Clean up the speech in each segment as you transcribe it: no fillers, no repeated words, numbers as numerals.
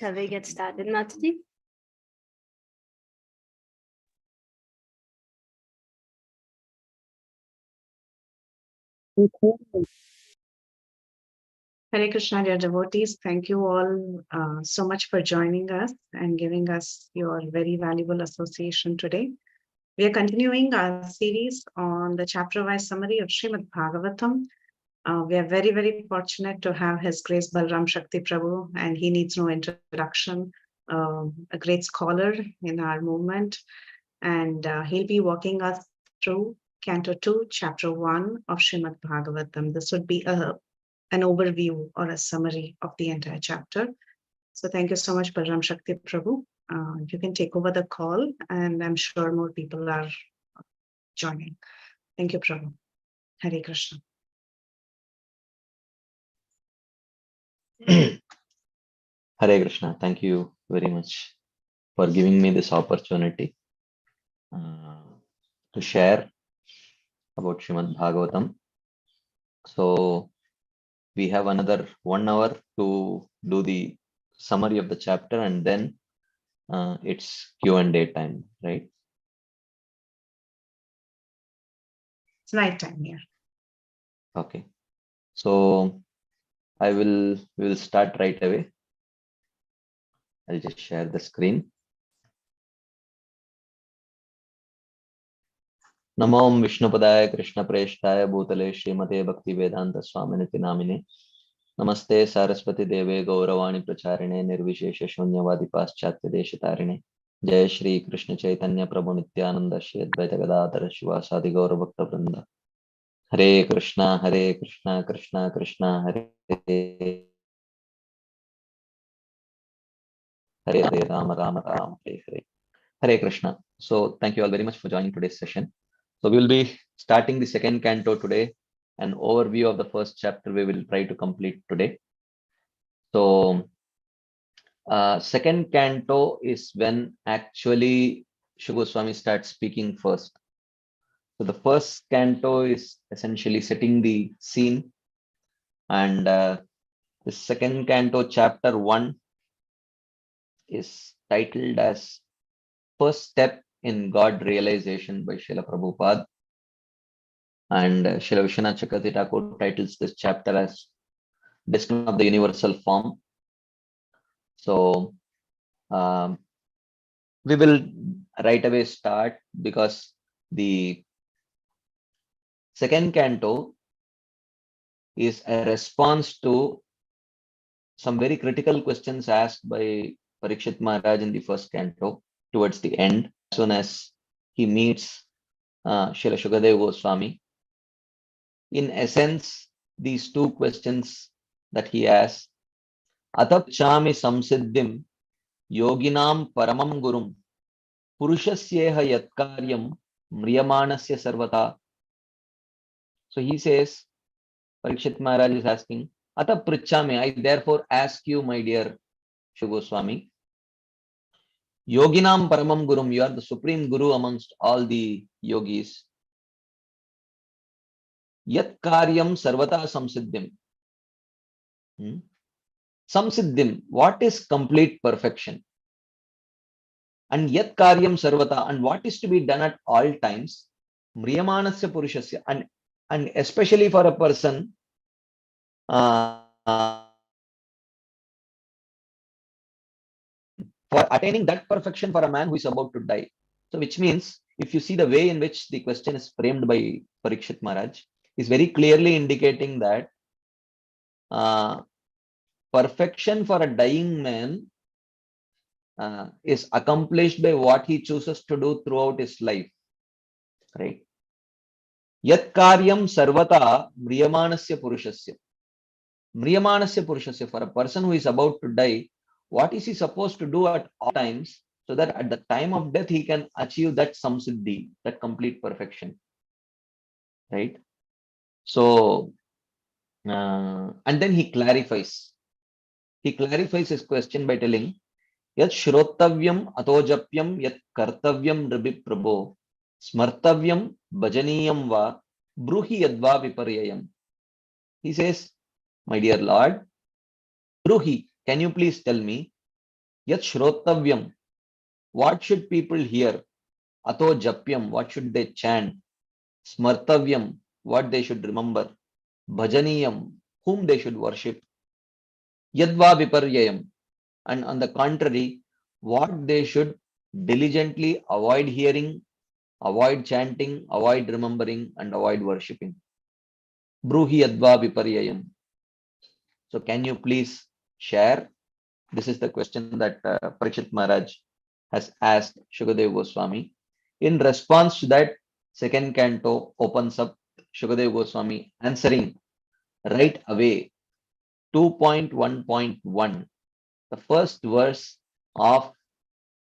Shall we get started, Mataji? Hare Krishna, dear devotees. Thank you all so much for joining us and giving us your very valuable association today. We are continuing our series on the chapter-wise summary of Srimad Bhagavatam. We are very, very fortunate to have His Grace Balaram Shakti Prabhu, and he needs no introduction, a great scholar in our movement. And he'll be walking us through Canto 2, Chapter 1 of Srimad Bhagavatam. This would be an overview or a summary of the entire chapter. So thank you so much, Balaram Shakti Prabhu. You can take over the call, and I'm sure more people are joining. Thank you, Prabhu. Hare Krishna. Hare Krishna. Thank you very much for giving me this opportunity to share about Srimad Bhagavatam. So we have another 1 hour to do the summary of the chapter, and then it's Q&A time, right? It's night time here. Okay. So we will start right away. I'll just share the screen. Namo Vishnupadaya Krishna Preshtaya Bhutale Srimate Bhakti Vedanta Swaminiti Namine Namaste Saraswati Deve Gauravani Pracharine Nirvishesha Shunyavadi Paschatya Deshatarine Jai Shri Krishna Chaitanya Prabhu Nityananda Shri Advaita Gadadhara Shivasadi Gaura Bhakta Vrinda Hare Krishna Krishna Krishna Hare Hare Hare Rama Rama Rama Hare Hare Hare Krishna. So thank you all very much for joining today's session. So we will be starting the second canto today. An overview of the first chapter we will try to complete today. So second canto is when actually Shri Goswami starts speaking first. So the first canto is essentially setting the scene, and the second canto, chapter 1, is titled as First Step in God Realization by Srila Prabhupada. And Srila Vishwanath Chakravarti Thakur titles this chapter as Description of the Universal Form. So we will right away start, because the second canto is a response to some very critical questions asked by Parikshit Maharaj in the first canto towards the end, as soon as he meets Srila Shukadev Goswami. In essence, these two questions that he asks, Atapchami samsiddhim yoginam paramam gurum purushasyeha yatkaryam mriyamanasya sarvata. So he says, Parikshit Maharaj is asking, Ata prichami, I therefore ask you, my dear Shri Goswami, Yoginam Paramam Gurum, you are the supreme guru amongst all the yogis. Yat Karyam Sarvata Samsiddhim. Samsiddhim, what is complete perfection? And Yat Karyam Sarvata, and what is to be done at all times? Mriyamanasya Purushasya, and especially for a person for attaining that perfection for a man who is about to die. So which means, if you see the way in which the question is framed by Parikshit Maharaj, is very clearly indicating that perfection for a dying man is accomplished by what he chooses to do throughout his life, right? Yat karyam sarvata mriyamanasya purushasya. Mriyamanasya purushasya, for a person who is about to die, what is he supposed to do at all times, so that at the time of death he can achieve that samsiddhi, that complete perfection, right? So and then he clarifies his question by telling, Yat shrotavyam atojapyam yat kartavyam nribi prabho smartavyam bhajaniyam va bruhi yadva viparyayam. He says, my dear Lord, bruhi, can you please tell me, Yat Shrotavyam, what should people hear? Ato Japyam, what should they chant? Smartavyam, what they should remember. Bhajaniyam, whom they should worship. Yadva Viparyayam, and on the contrary, what they should diligently avoid hearing, avoid chanting, avoid remembering, and avoid worshipping. Bruhi Yadva Viparyayam. So, can you please share? This is the question that Parikshit Maharaj has asked Shukadeva Goswami. In response to that, second canto opens up Shukadeva Goswami answering right away. 2.1.1. The first verse of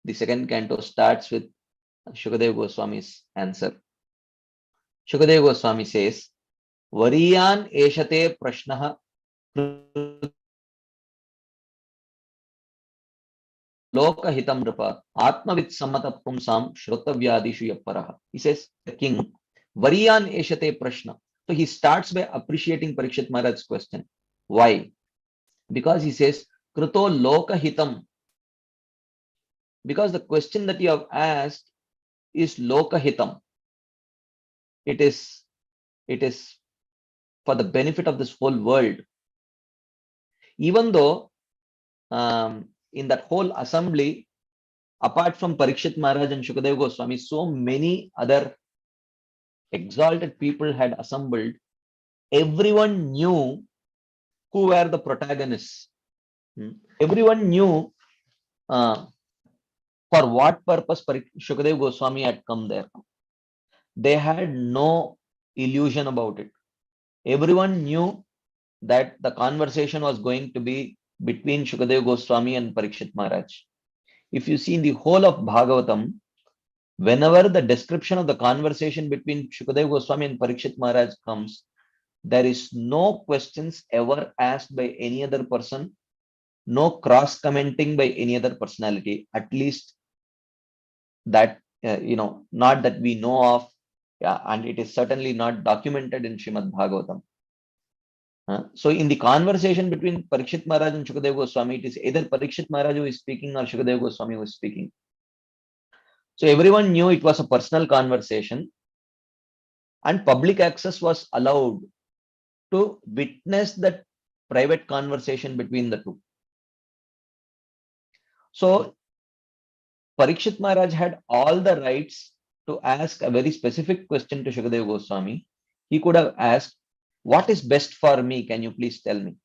the second canto starts with Shukadeva Goswami's answer. Shukadeva Goswami says, Variyan eshate prashnaha Lokahitam Nripa, Atmavit Sammata Pumsam Shrotavyadishu Yapparaha. He says, the king, Variyan Eshate Prashna. So he starts by appreciating Parikshit Maharaj's question. Why? Because he says, Kruto Lokahitam. Because the question that you have asked is Lokahitam. It is for the benefit of this whole world. Even though in that whole assembly, apart from Parikshit Maharaj and Shukadeva Goswami, so many other exalted people had assembled. Everyone knew who were the protagonists. Everyone knew for what purpose Shukadeva Goswami had come there. They had no illusion about it. Everyone knew that the conversation was going to be between Shukadeva Goswami and Parikshit Maharaj. If you see in the whole of Bhagavatam, whenever the description of the conversation between Shukadeva Goswami and Parikshit Maharaj comes, there is no questions ever asked by any other person, no cross commenting by any other personality, at least that not that we know of, and it is certainly not documented in Srimad Bhagavatam. So in the conversation between Parikshit Maharaj and Shukadeva Goswami, it is either Parikshit Maharaj who is speaking or Shukadeva Goswami who is speaking. So everyone knew it was a personal conversation, and public access was allowed to witness that private conversation between the two. So Parikshit Maharaj had all the rights to ask a very specific question to Shukadeva Goswami. He could have asked, what is best for me? Can you please tell me?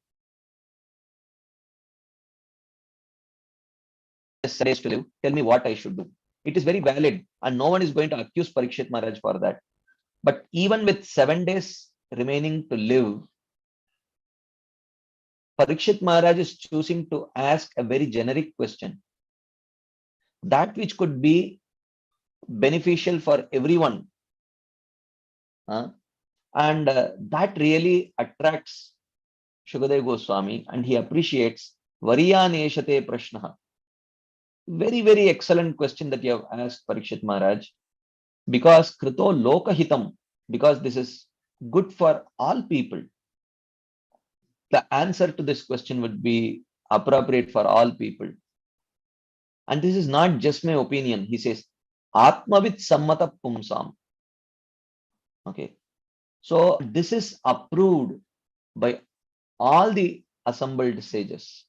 Days to live, tell me what I should do. It is very valid, and no one is going to accuse Parikshit Maharaj for that. But even with 7 days remaining to live, Parikshit Maharaj is choosing to ask a very generic question, that which could be beneficial for everyone. And that really attracts Shukadeva Goswami, and he appreciates Variyaneshate Prashnaha. Very, very excellent question that you have asked, Parikshit Maharaj, because Krito Lokahitam, because this is good for all people. The answer to this question would be appropriate for all people. And this is not just my opinion. He says, Atmavit Sammata Pumsam. Okay. So this is approved by all the assembled sages.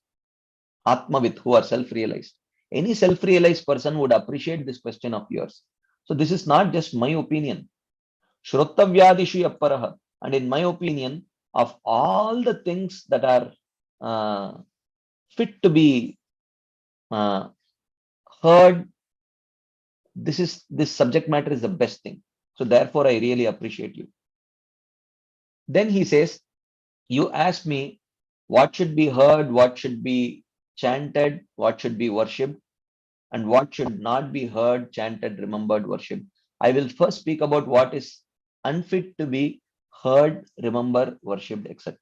Atmavit, who are self-realized. Any self-realized person would appreciate this question of yours. So this is not just my opinion. Shrotavyadishu Yapparaha. And in my opinion, of all the things that are fit to be heard, this subject matter is the best thing. So therefore, I really appreciate you. Then he says, you asked me what should be heard, what should be chanted, what should be worshipped, and what should not be heard, chanted, remembered, worshipped. I will first speak about what is unfit to be heard, remembered, worshipped, etc.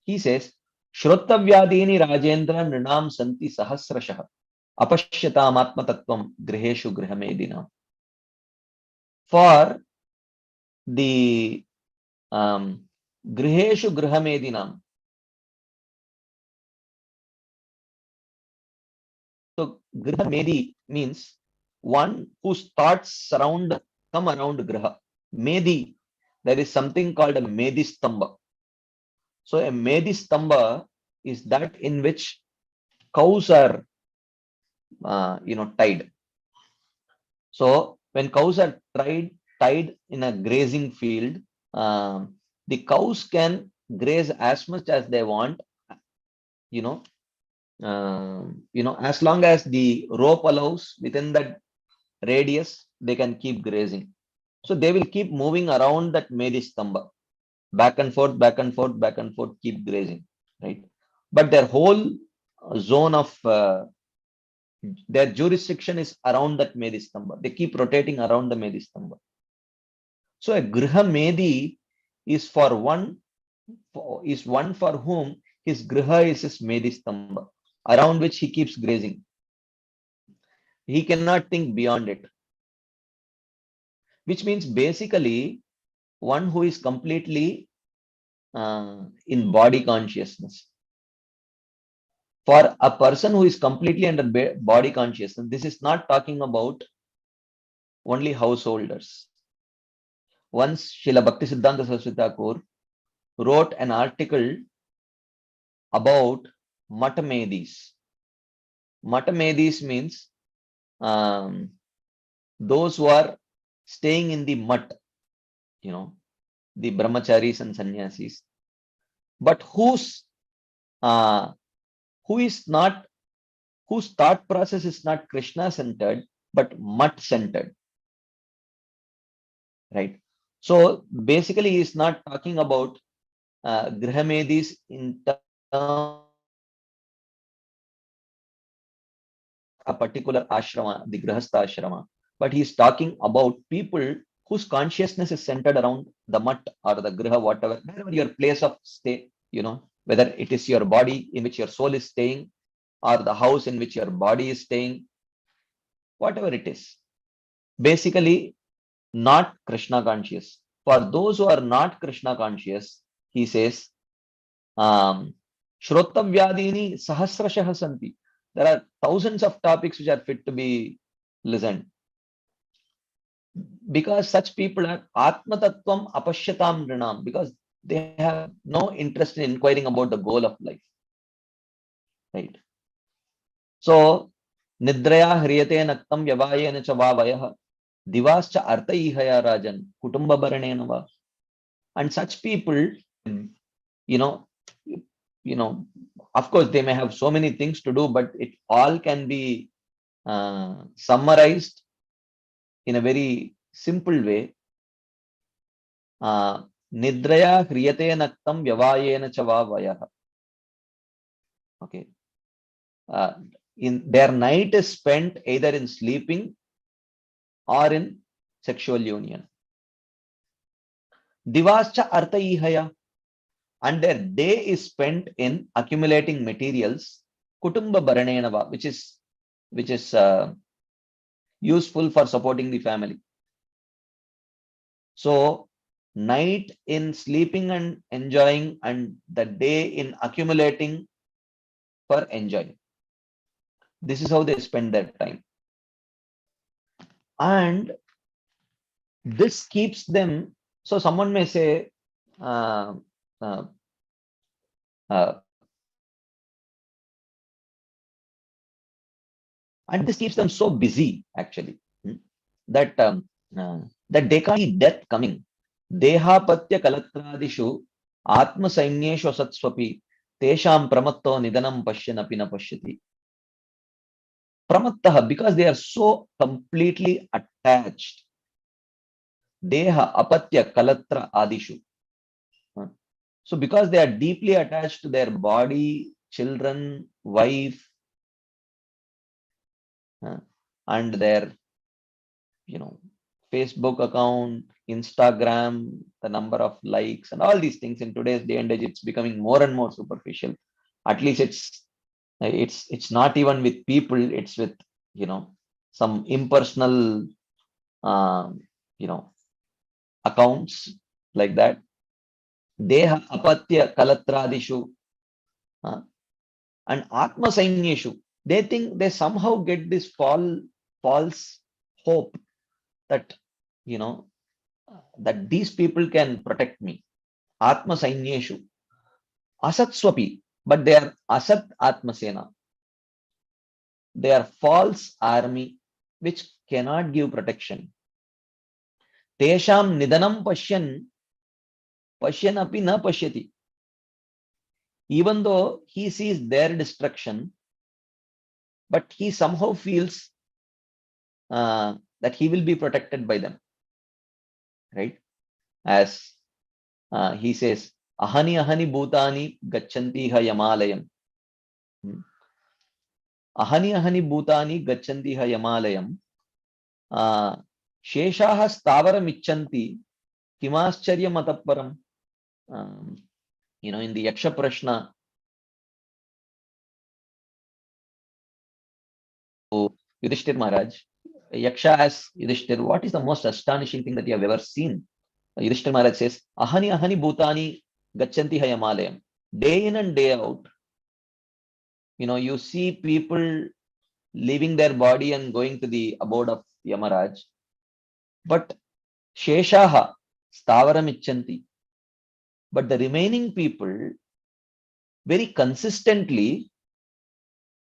He says, Shrotavyadini Rajendra Nrinam Santi Sahasrashah Apashyatam Atmatattvam Griheshu Grihamedina. For the Griheshu Grihamedinam, So Griha Medi means one whose thoughts come around Griha. Medi, there is something called a Medi Stamba. So a Medi Stamba is that in which cows are, tied. So when cows are tied in a grazing field, the cows can graze as much as they want, you know, as long as the rope allows within that radius, they can keep grazing. So they will keep moving around that Medi Stamba, back and forth, back and forth, back and forth, keep grazing, right? But their whole zone of their jurisdiction is around that Medi Stamba. They keep rotating around the Medi Stamba. So a Griha Medi is one for whom his Griha is his Medi Stamba, around which he keeps grazing. He cannot think beyond it, which means basically one who is completely in body consciousness. For a person who is completely under body consciousness, this is not talking about only householders. Once Srila Bhaktisiddhanta Saraswati Thakur wrote an article about Matamedis. Matamedis means those who are staying in the mat, the brahmacharis and sannyasis, but uh, whose thought process is not Krishna centered, but mat centered, right? So basically, he's not talking about Grihamedis in terms a particular ashrama, the Grihastha ashrama, but he's talking about people whose consciousness is centered around the mat or the Griha, whatever, wherever your place of stay, whether it is your body in which your soul is staying or the house in which your body is staying, whatever it is. Basically, not Krishna conscious. For those who are not Krishna conscious, he says, Shrotavyadini sahasrashah santi. There are thousands of topics which are fit to be listened. Because such people are Atmatattvam Apashyatam Rinam, because they have no interest in inquiring about the goal of life. Right. So, Nidraya Hriyate Naktam Yavayena Chavavayah Divascha Artha Ihaya Rajan Kutumba Baranenava. And such people, you know, of course, they may have so many things to do, but it all can be summarized in a very simple way. Nidraya hriyate naktam vyavayena chavavayah. Okay. In their night is spent either in sleeping or in sexual union. Divascha artha ihaya. And their day is spent in accumulating materials, kutumba baranenava, which is useful for supporting the family. So night in sleeping and enjoying, and the day in accumulating for enjoying. This is how they spend their time. And this keeps them, so someone may say, uh, uh, uh, and this keeps them so busy actually, that that they can't see death coming. Dehapatya kalatradishu atma sainyeshu satswapi tesham pramatto nidanam pashyanapi na pashyati. Pramattaha, because they are so completely attached. Deha apatya kalatra adishu. So because they are deeply attached to their body, children, wife, and their, Facebook account, Instagram, the number of likes and all these things in today's day and age, it's becoming more and more superficial. At least it's not even with people, it's with, some impersonal, accounts like that. Deha apatya kalatradishu and atma sainyeshu. they think they somehow get this false hope that, you know, that these people can protect me. Atma Sainyeshu. Asat Swapi. But they are Asat Atmasena. They are false army which cannot give protection. Tesham Nidanam Pashyan api na pashyati. Even though he sees their destruction, but he somehow feels that he will be protected by them. Right? As he says, Ahani Ahani Bhutani Gachanti Ha Yamalayam. Ahani Ahani Bhutani Gachanti Ha Yamalayam. Sheshaha Stavaram Ichanti Kimascharya Matapparam. In the Yaksha Prashna, Yudhishthir Maharaj, Yaksha asks Yudhishthir, what is the most astonishing thing that you have ever seen? Yudhishthir Maharaj says, Ahani Ahani Bhutani Gachanti Hayamalayam. Day in and day out, you see people leaving their body and going to the abode of Yamaraj. But Sheshaha Stavaram Ichanti. But the remaining people very consistently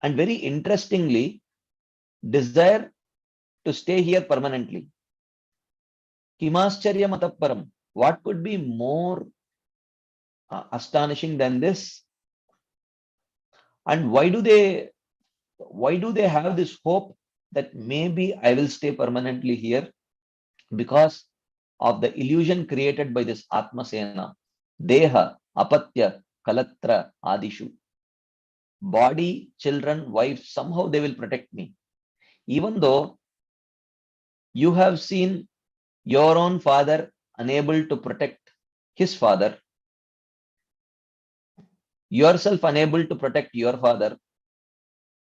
and very interestingly desire to stay here permanently. Kimascharya Matapparam. What could be more astonishing than this? And why do they have this hope that maybe I will stay permanently here? Because of the illusion created by this Atmasena. Deha, Apatya, Kalatra, Adishu. Body, children, wife, somehow they will protect me. Even though you have seen your own father unable to protect his father, yourself unable to protect your father,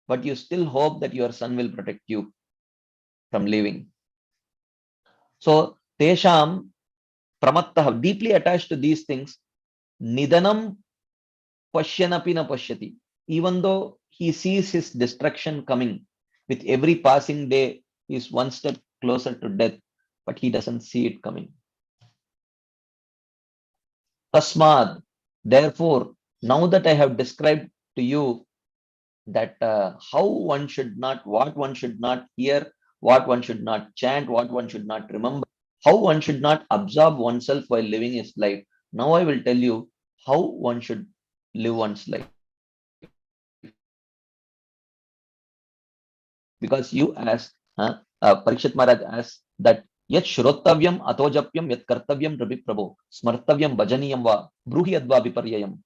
but you still hope that your son will protect you from leaving. So, Tesham Pramattah, deeply attached to these things, Nidanam Pashyanapi na Pashyati. Even though he sees his destruction coming, with every passing day, he is one step closer to death, but he doesn't see it coming. Tasmad, therefore, now that I have described to you that how one should not, what one should not hear, what one should not chant, what one should not remember, how one should not absorb oneself while living his life. Now I will tell you how one should live one's life. Because you ask, Parikshit Maharaj asks that yat shrottavyam atojapyam yat kartavyam rabi prabho smartavyam bhajaniyam va bruhi adva viparyayam.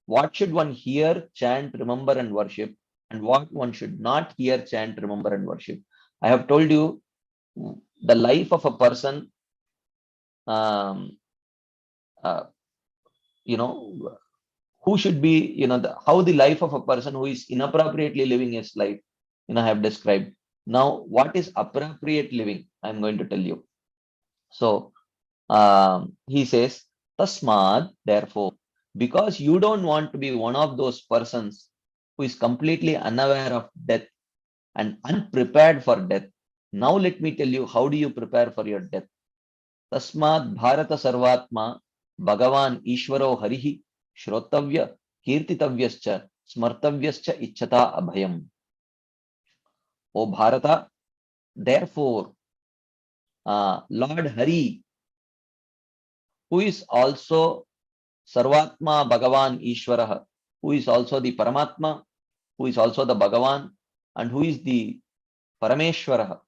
What should one hear, chant, remember, and worship, and what one should not hear, chant, remember, and worship? I have told you the life of a person, um, uh, who should be, how the life of a person who is inappropriately living his life, I have described. Now, what is appropriate living? I'm going to tell you. So, he says, Tasmad, therefore, because you don't want to be one of those persons who is completely unaware of death and unprepared for death. Now let me tell you, how do you prepare for your death? Tasmad Bharata Sarvatma Bhagavan Ishvaro Harihi Shrotavya Kirtitavyascha Smartavyascha Ichchata Abhayam. O Bharata, therefore, Lord Hari, who is also Sarvatma Bhagavan Ishvaraha, who is also the Paramatma, who is also the Bhagavan, and who is the Parameshwaraha.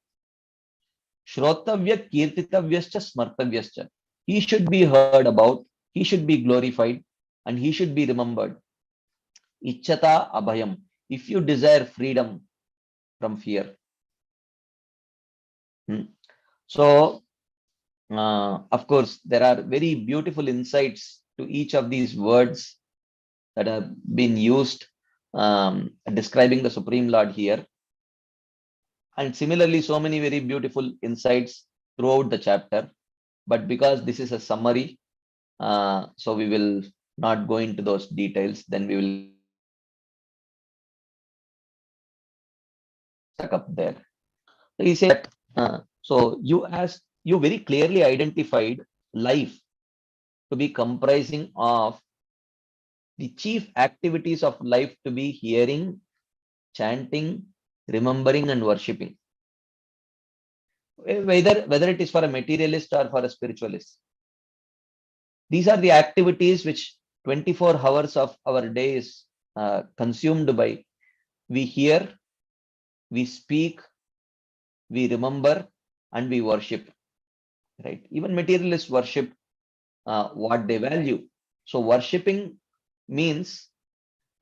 Shrotavya Kirtitavyascha Smartavyascha. He should be heard about, he should be glorified, and he should be remembered. Ichchata Abhayam. If you desire freedom from fear. So, of course, there are very beautiful insights to each of these words that have been used describing the Supreme Lord here. And similarly, so many very beautiful insights throughout the chapter. But because this is a summary, so we will not go into those details. Then we will stuck up there. So he said, so you very clearly identified life to be comprising of the chief activities of life to be hearing, chanting, remembering, and worshipping. Whether it is for a materialist or for a spiritualist. These are the activities which 24 hours of our day is consumed by. We hear, we speak, we remember, and we worship. Right? Even materialists worship what they value. So worshipping means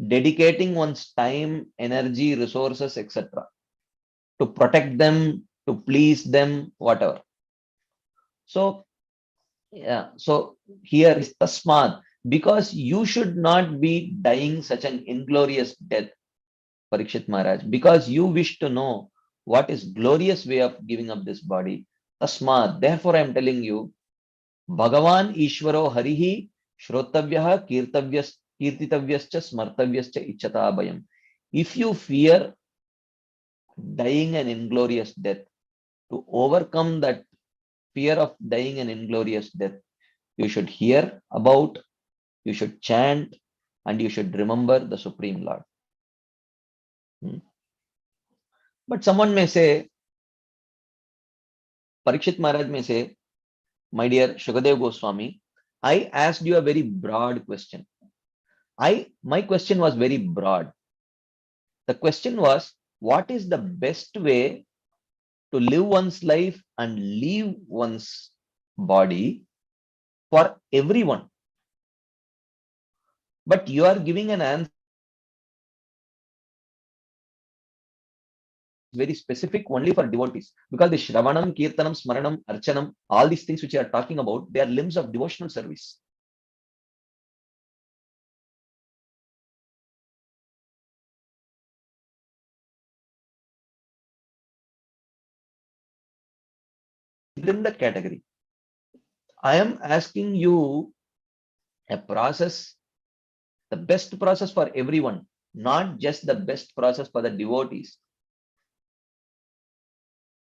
dedicating one's time, energy, resources, etc. to protect them, to please them, whatever. So yeah, so here is tasmad, because you should not be dying such an inglorious death, Parikshit Maharaj, because you wish to know what is glorious way of giving up this body. Tasmad, therefore I am telling you, Bhagavan Ishvaro Harihi Shrotavyah Kirtitavyascha Smartavyascha Ichata Abhayam. If you fear dying an inglorious death, to overcome that fear of dying an inglorious death, you should hear about, you should chant, and you should remember the Supreme Lord. But someone may say, Parikshit Maharaj may say, my dear Shukadev Goswami, I asked you a very broad question. My question was very broad. The question was, what is the best way to live one's life and leave one's body for everyone? But you are giving an answer very specific only for devotees, because the Shravanam, Kirtanam, Smaranam, Archanam, all these things which you are talking about, they are limbs of devotional service. Within that category, I am asking you a process, the best process for everyone, not just the best process for the devotees.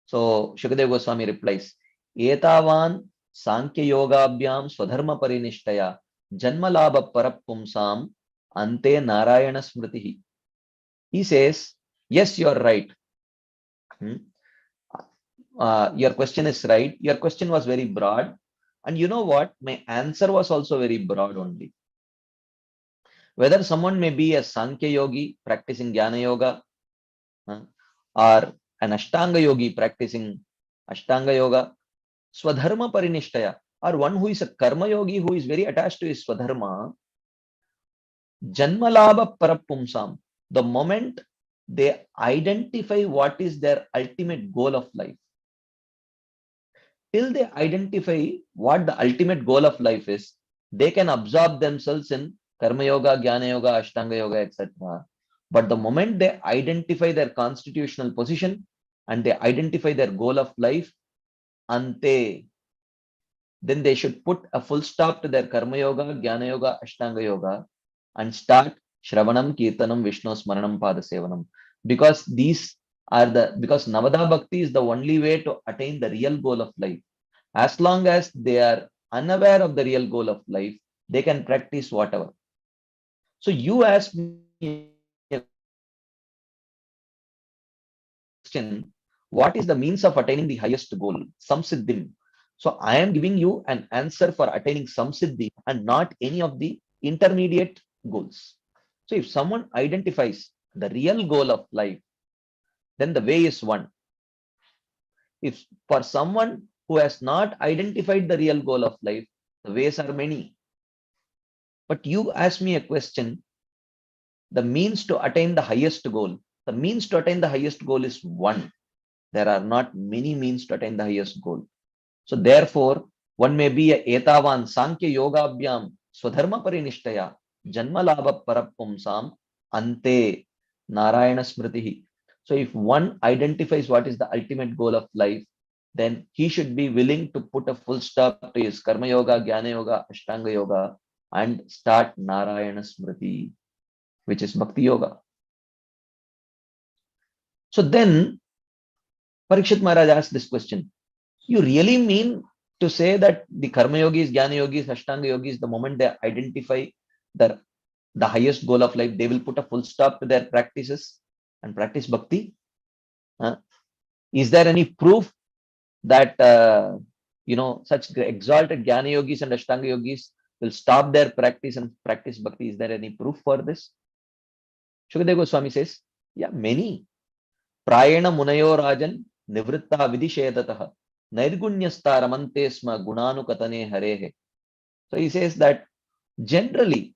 So Shukadev Goswami replies, Etavan Sankhya Yogabhyam Swadharma Parinishtaya Janma Labha Parapumsam Ante Narayana Smritihi. He says, yes, you are right. Your question is right. Your question was very broad. And you know what? My answer was also very broad only. Whether someone may be a Sankhya yogi practicing Jnana Yoga, or an Ashtanga yogi practicing Ashtanga Yoga, Swadharma Parinishtaya, or one who is a Karma yogi who is very attached to his Swadharma, Janmalabha Parapumsam, the moment they identify what is their ultimate goal of life, till they identify what the ultimate goal of life is, they can absorb themselves in Karma Yoga, Jnana Yoga, Ashtanga Yoga, etc. But the moment they identify their constitutional position and they identify their goal of life, ante, then they should put a full stop to their Karma Yoga, Jnana Yoga, Ashtanga Yoga and start Shravanam, Kirtanam, Vishnu, Smaranam, Padasevanam. Because because Navada Bhakti is the only way to attain the real goal of life. As long as they are unaware of the real goal of life, they can practice whatever. So you asked me a question, what is the means of attaining the highest goal? Samsiddhim. So I am giving you an answer for attaining samsiddhi and not any of the intermediate goals. So if someone identifies the real goal of life, then the way is one. If for someone who has not identified the real goal of life, the ways are many. But you asked me a question, the means to attain the highest goal. The means to attain the highest goal is one. There are not many means to attain the highest goal. So therefore, one may be a etavan sankhya yogabhyam swadharma parinishtaya janma labha parapumsam ante narayana smritihi. So if one identifies what is the ultimate goal of life, then he should be willing to put a full stop to his karma yoga, jnana yoga, ashtanga yoga and start narayana smriti, which is bhakti yoga. So then Parikshit Maharaj asked this question. You really mean to say that the Karma Yogis, Jnana Yogis, Ashtanga Yogis, the moment they identify the, the highest goal of life, they will put a full stop to their practices and practice bhakti? Is there any proof that such exalted Jnana Yogis and Ashtanga Yogis will stop their practice and practice bhakti? Is there any proof for this? Shukadeva Goswami says, yeah, many. Prayana Munayo Rajan Nivritta Vidishedataha Nairgunyasta Ramante Sma Gunanu Katane Harehe. So he says that generally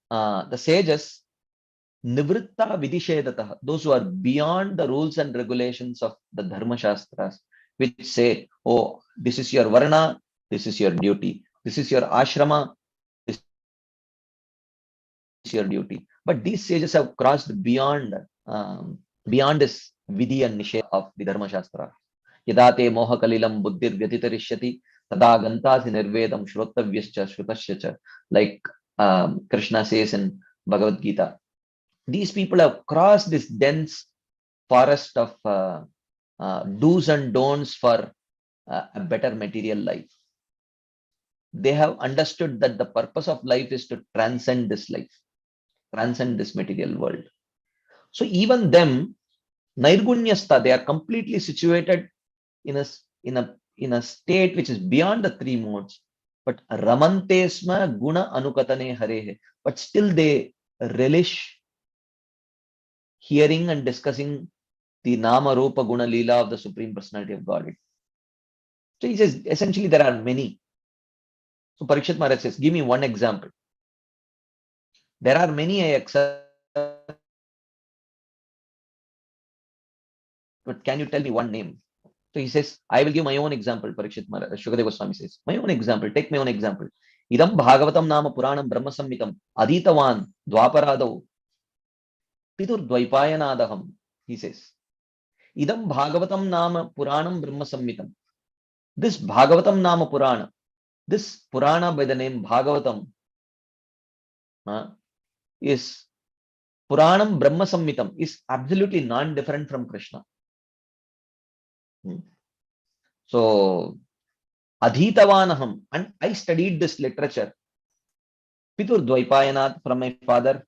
the sages Nivritta Vidishedataha, those who are beyond the rules and regulations of the Dharma Shastras, which say, oh, this is your Varna, this is your duty, this is your Ashrama, this is your duty. But these sages have crossed beyond this Vidhi and Nisheda of the Dharma Shastra. Yadate moha kalilam buddhir vyatitarishyati tada gantasi nirvedam shrotavyascha shrutasya. Like Krishna says in Bhagavad Gita. These people have crossed this dense forest of do's and don'ts for a better material life. They have understood that the purpose of life is to transcend this life, transcend this material world. So even them, Nairgunyasta, they are completely situated in a state which is beyond the three modes. But Ramantesma Guna Anukatane Harehe. But still they relish hearing and discussing the Nama Rupa Guna Leela of the Supreme Personality of Godhead. So he says, essentially there are many. So Parikshit Maharaj says, give me one example. There are many I accept, but can you tell me one name? So he says, I will give my own example, Parikshit Maharaj. Shukadeva Goswami says, my own example, take my own example. Idam Bhagavatam Nama Puranam Brahma Samhitam Aditavan Dwaparadav Pitur Dvaipayanadaham, he says. Idam Bhagavatam Nama Puranam Brahma Samhitam. This Bhagavatam Nama Purana, this Purana by the name Bhagavatam is Puranam Brahma Samhitam, is absolutely non-different from Krishna. So, Adhitavanaham, and I studied this literature. Pitur Dvaipayanath, from my father,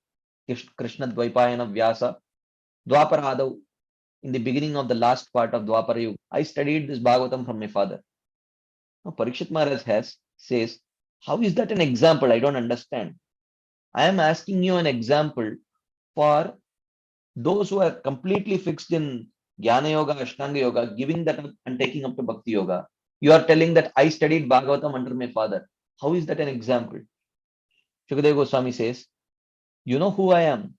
Krishna Dvaipayana Vyasa, Dwaparadav, in the beginning of the last part of Dwapara Yuga, I studied this Bhagavatam from my father. Now, Parikshit Maharaj says, how is that an example? I don't understand. I am asking you an example for those who are completely fixed in Jnana Yoga, Ashtanga Yoga, giving that up and taking up to Bhakti Yoga. You are telling that I studied Bhagavatam under my father. How is that an example? Shukadeva Goswami says, you know who I am?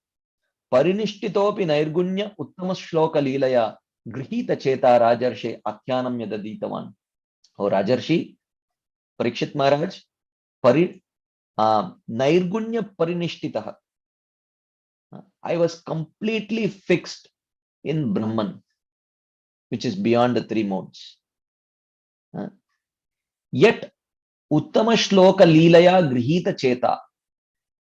Parinishtitopi Nairgunya Uttama Shloka Leelaya Grihita Cheta Rajarshe Akhyanam Yadaditavan. Oh Rajarshi, Parikshit Maharaj, Nairgunya Parinishtitaha. I was completely fixed in Brahman, which is beyond the three modes. Yet, Uttama Shloka Leelaya Grihita Cheta.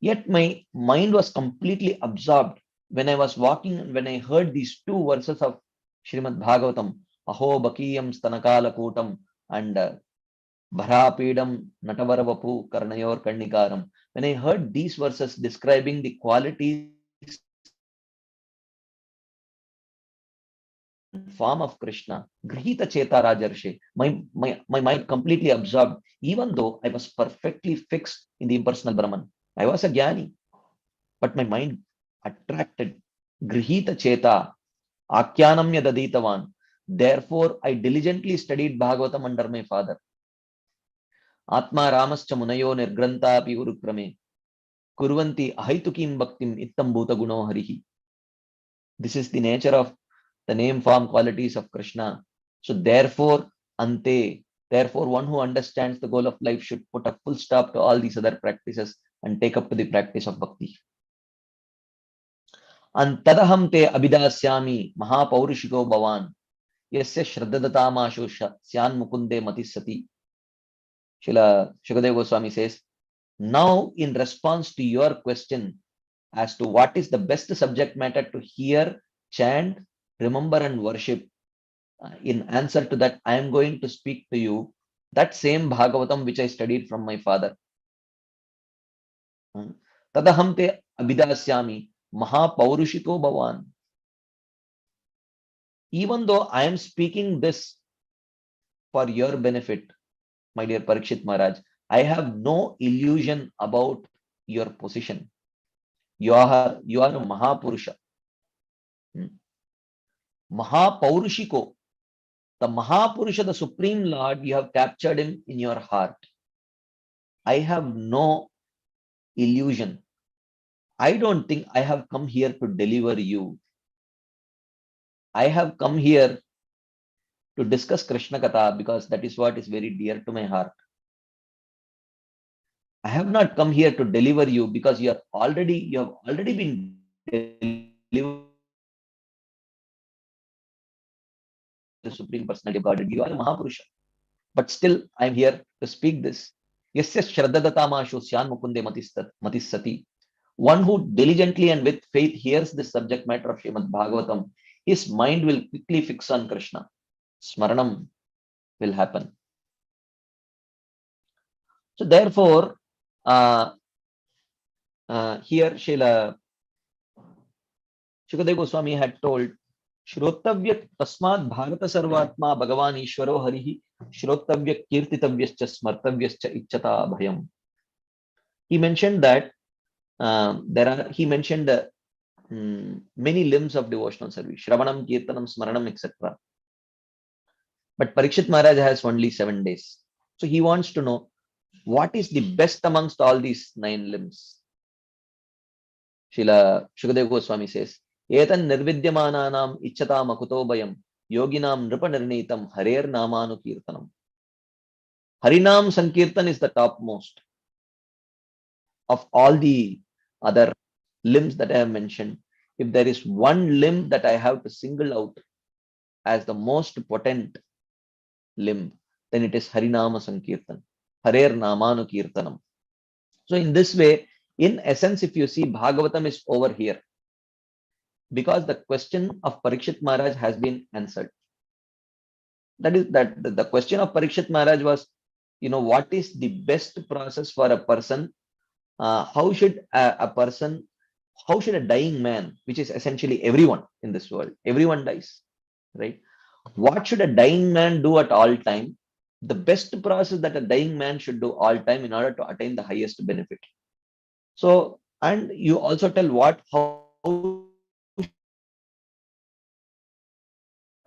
Yet my mind was completely absorbed when I was walking and when I heard these two verses of Srimad Bhagavatam, Aho Bakiyam Stanakala Kutam and Bharapidam Natavaravapu Karnayor Karnikaram. When I heard these verses describing the qualities form of Krishna, Grihita Cheta Rajarshe, my mind completely absorbed, even though I was perfectly fixed in the impersonal Brahman. I was a Jnani, but my mind attracted Grihita Cheta, Akhyanamya Daditavan. Therefore, I diligently studied Bhagavatam under my father. Atma Ramascha Munayo Nirgranta Pi Urukrame, Kurvanti Ahaitukim Bhaktim Ittam Bhuta Guno Harihi. This is the nature of the name, form, qualities of Krishna. So therefore, Ante, therefore one who understands the goal of life should put a full stop to all these other practices and take up to the practice of bhakti. And tadaham te abidasyami mahapaurishiko bhavan yasya shraddadatamāshu syan mukunde matisati. Srila Shukadeva Goswami says, now in response to your question as to what is the best subject matter to hear, chant, remember and worship, in answer to that, I am going to speak to you that same Bhagavatam which I studied from my father. Tadaham te abhidasyami mahapaurushiko bhavan. Even though I am speaking this for your benefit, my dear Parikshit Maharaj, I have no illusion about your position. You are a Mahapurusha. Mahapaurushiko. The Mahapurusha, the Supreme Lord, you have captured him in your heart. I have no illusion. I don't think I have come here to deliver you. I have come here to discuss Krishna Katha because that is what is very dear to my heart. I have not come here to deliver you because you have already been delivered by the Supreme Personality of Godhead. You are a Mahapurusha. But still, I am here to speak this. Yasya Shraddhadattamashu Syan Mukunde Matissati. One who diligently and with faith hears this subject matter of Srimad Bhagavatam, his mind will quickly fix on Krishna. Smaranam will happen. So therefore, here Srila Shukadeva Goswami had told, Shrotavya Tasmad Bharata Sarvatma Bhagavan Ishwaro Harihi Shrotavya Kirtitavyascha Smartavyascha Ichchata Bhayam. He mentioned that he mentioned many limbs of devotional service, Shravanam, Kirtanam, Smaranam, etc. But Parikshit Maharaj has only 7 days. So he wants to know what is the best amongst all these 9 limbs. Srila Shukadeva Goswami says, Etan nirvidyamananam ichchatam akuto bayam yoginam nripanirnitam harer namanu kirtanam. Harinam Sankirtan is the topmost of all the other limbs that I have mentioned. If there is one limb that I have to single out as the most potent limb, then it is Harinama Sankirtan, Harer Namanu Kirtanam. So in this way, in essence, if you see, Bhagavatam is over here because the question of Parikshit Maharaj has been answered. That is that the question of Parikshit Maharaj was, what is the best process for a person? How should how should a dying man, which is essentially everyone in this world, everyone dies, right? What should a dying man do at all time? The best process that a dying man should do all time in order to attain the highest benefit. So, and you also tell how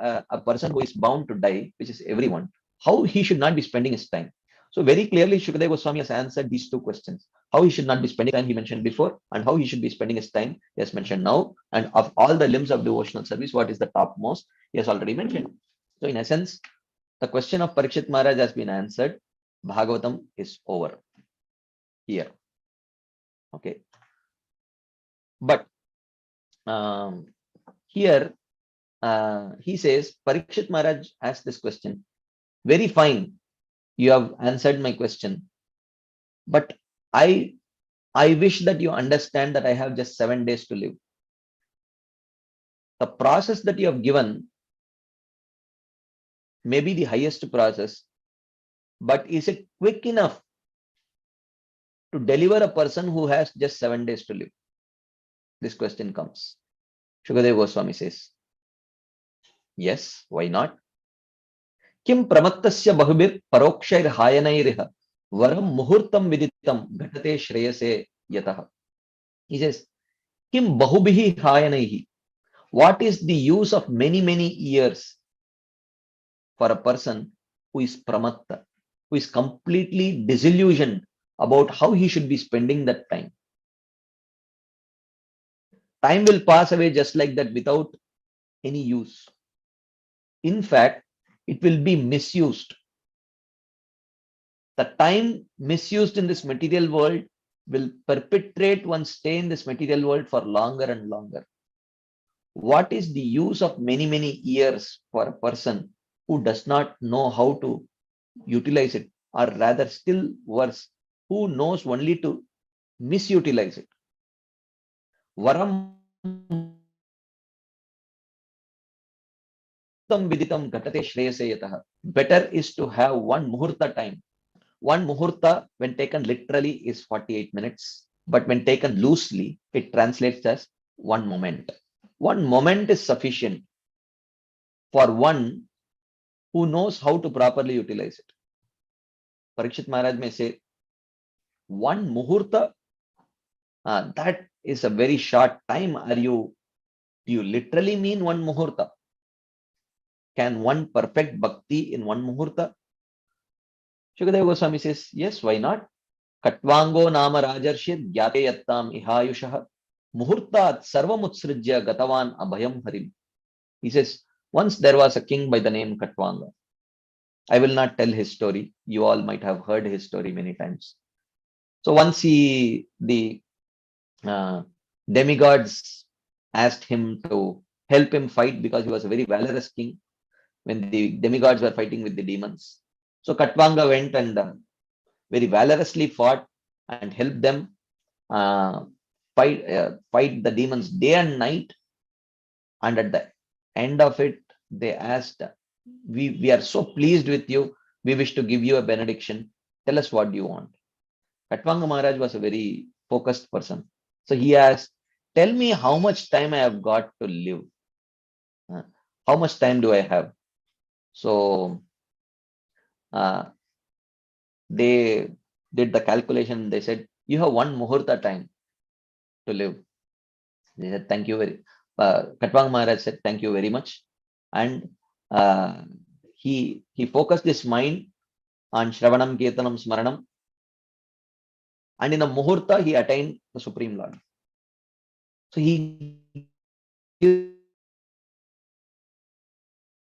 a person who is bound to die, which is everyone, how he should not be spending his time. So very clearly, Shukadeva Goswami has answered these 2 questions. How he should not be spending time, he mentioned before, and how he should be spending his time, he has mentioned now. And of all the limbs of devotional service, what is the topmost, he has already mentioned. So in essence, the question of Parikshit Maharaj has been answered. Bhagavatam is over here. Okay. But here he says, Parikshit Maharaj asked this question. Very fine. You have answered my question. But I wish that you understand that I have just 7 days to live. The process that you have given may be the highest process, but is it quick enough to deliver a person who has just 7 days to live? This question comes. Shukadeva Goswami says, yes, why not? Kim pramattasya bahubir parokshair hayanairiha varam muhurtam viditam ghatate shreyase yatah. He says, Kim bahubihi hayanaihi. What is the use of many years for a person who is pramatta, who is completely disillusioned about how he should be spending that time? Time will pass away just like that without any use. In fact, it will be misused. The time misused in this material world will perpetrate one's stay in this material world for longer and longer. What is the use of many years for a person who does not know how to utilize it, or rather still worse, who knows only to misutilize it? Varam Muhurtam viditam ghatate shreyase yatah. Better is to have one muhurta time. One muhurta, when taken literally, is 48 minutes. But when taken loosely, it translates as one moment. One moment is sufficient for one who knows how to properly utilize it. Parikshit Maharaj may say, one muhurta, that is a very short time. Do you literally mean one muhurta? Can one perfect bhakti in one muhurta? Shukadeva Goswami says, yes, why not? Katvango nama rajarshir gyate yattam ihayushah muhurtat sarvamutsrijya gatavan abhayam harim. He says, once there was a king by the name Katvanga. I will not tell his story. You all might have heard his story many times. So once the demigods asked him to help him fight because he was a very valorous king when the demigods were fighting with the demons. So Katvanga went and very valorously fought and helped them fight the demons day and night. And at the end of it, they asked, we are so pleased with you. We wish to give you a benediction. Tell us what you want. Katvanga Maharaj was a very focused person. So he asked, tell me how much time I have got to live. How much time do I have? So they did the calculation. They said, you have one muhurta time to live. They said, thank you very Katvanga Maharaj said, thank you very much. And he focused his mind on Shravanam, Kirtanam, Smaranam. And in a muhurta, he attained the Supreme Lord. So he gives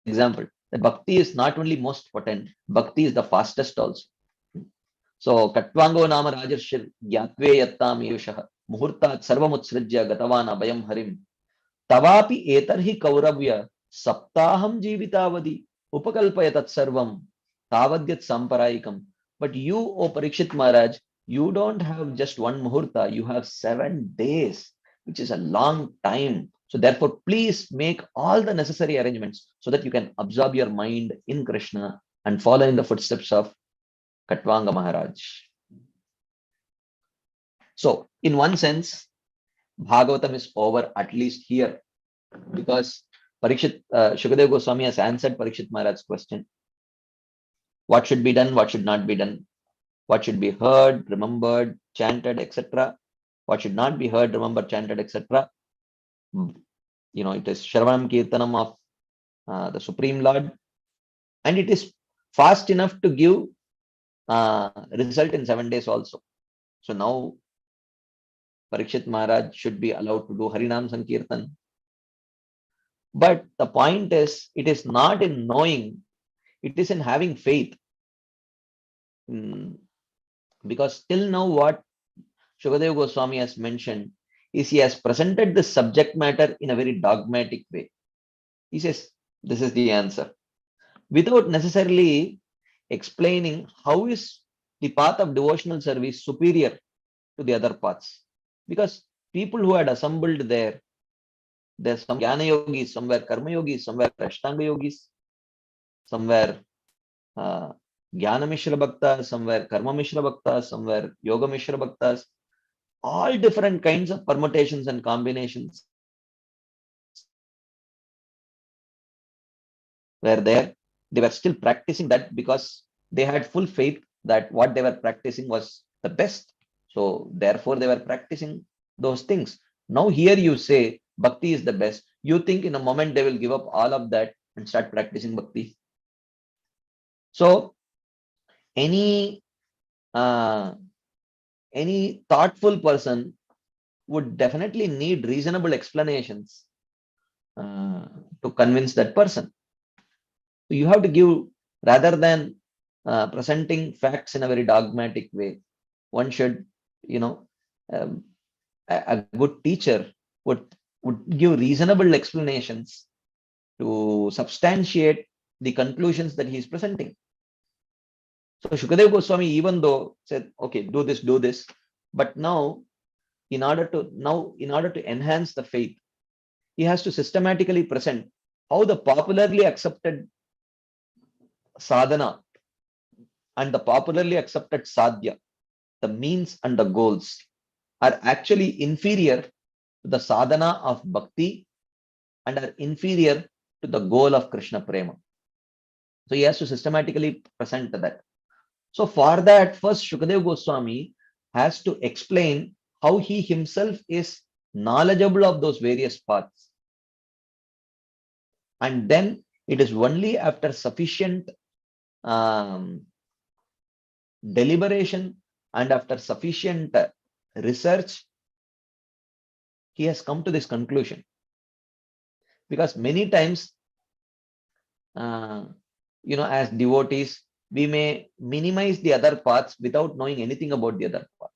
example that bhakti is not only most potent, bhakti is the fastest also. So Katvango nama rajarshir gyatve yattam yushah muhurtat sarvamutsrijya gatavan abhayam harim tavapi etarhi kauravya saptaham jivitavadi upakalpayatat sarvam tavadyat samparayikam. But you, O Parikshit Maharaj, you don't have just one muhurta, you have 7 days, which is a long time. So therefore, please make all the necessary arrangements so that you can absorb your mind in Krishna and follow in the footsteps of Katvanga Maharaj. So in one sense, Bhagavatam is over, at least here, because Shukadeva Goswami has answered Parikshit Maharaj's question. What should be done, what should not be done? What should be heard, remembered, chanted, etc. What should not be heard, remembered, chanted, etc. It is Shravanam Kirtanam of the Supreme Lord. And it is fast enough to give result in 7 days also. So now Parikshit Maharaj should be allowed to do Harinam Sankirtan. But the point is, it is not in knowing, it is in having faith. Because till now what Shukadeva Goswami has mentioned is he has presented the subject matter in a very dogmatic way. He says, this is the answer, without necessarily explaining how is the path of devotional service superior to the other paths. Because people who had assembled there's some Jnana Yogis, somewhere Karma Yogis, somewhere Ashtanga Yogis, somewhere Jnana Mishra Bhaktas, somewhere Karma Mishra Bhaktas, somewhere Yoga Mishra Bhaktas. All different kinds of permutations and combinations were there. They were still practicing that because they had full faith that what they were practicing was the best. So therefore they were practicing those things. Now here you say bhakti is the best. You think in a moment they will give up all of that and start practicing bhakti. So any thoughtful person would definitely need reasonable explanations to convince that person. So you have to give, rather than presenting facts in a very dogmatic way, one should, a good teacher would give reasonable explanations to substantiate the conclusions that he is presenting. So Shukadeva Goswami, even though said, okay, do this, but now in order to enhance the faith, he has to systematically present how the popularly accepted sadhana and the popularly accepted sadhya, the means and the goals, are actually inferior to the sadhana of bhakti and are inferior to the goal of Krishna prema. So he has to systematically present that. So for that, first Shukadev Goswami has to explain how he himself is knowledgeable of those various paths. And then it is only after sufficient um, deliberation and after sufficient research, he has come to this conclusion. Because many times, uh, as devotees, we may minimize the other paths without knowing anything about the other path.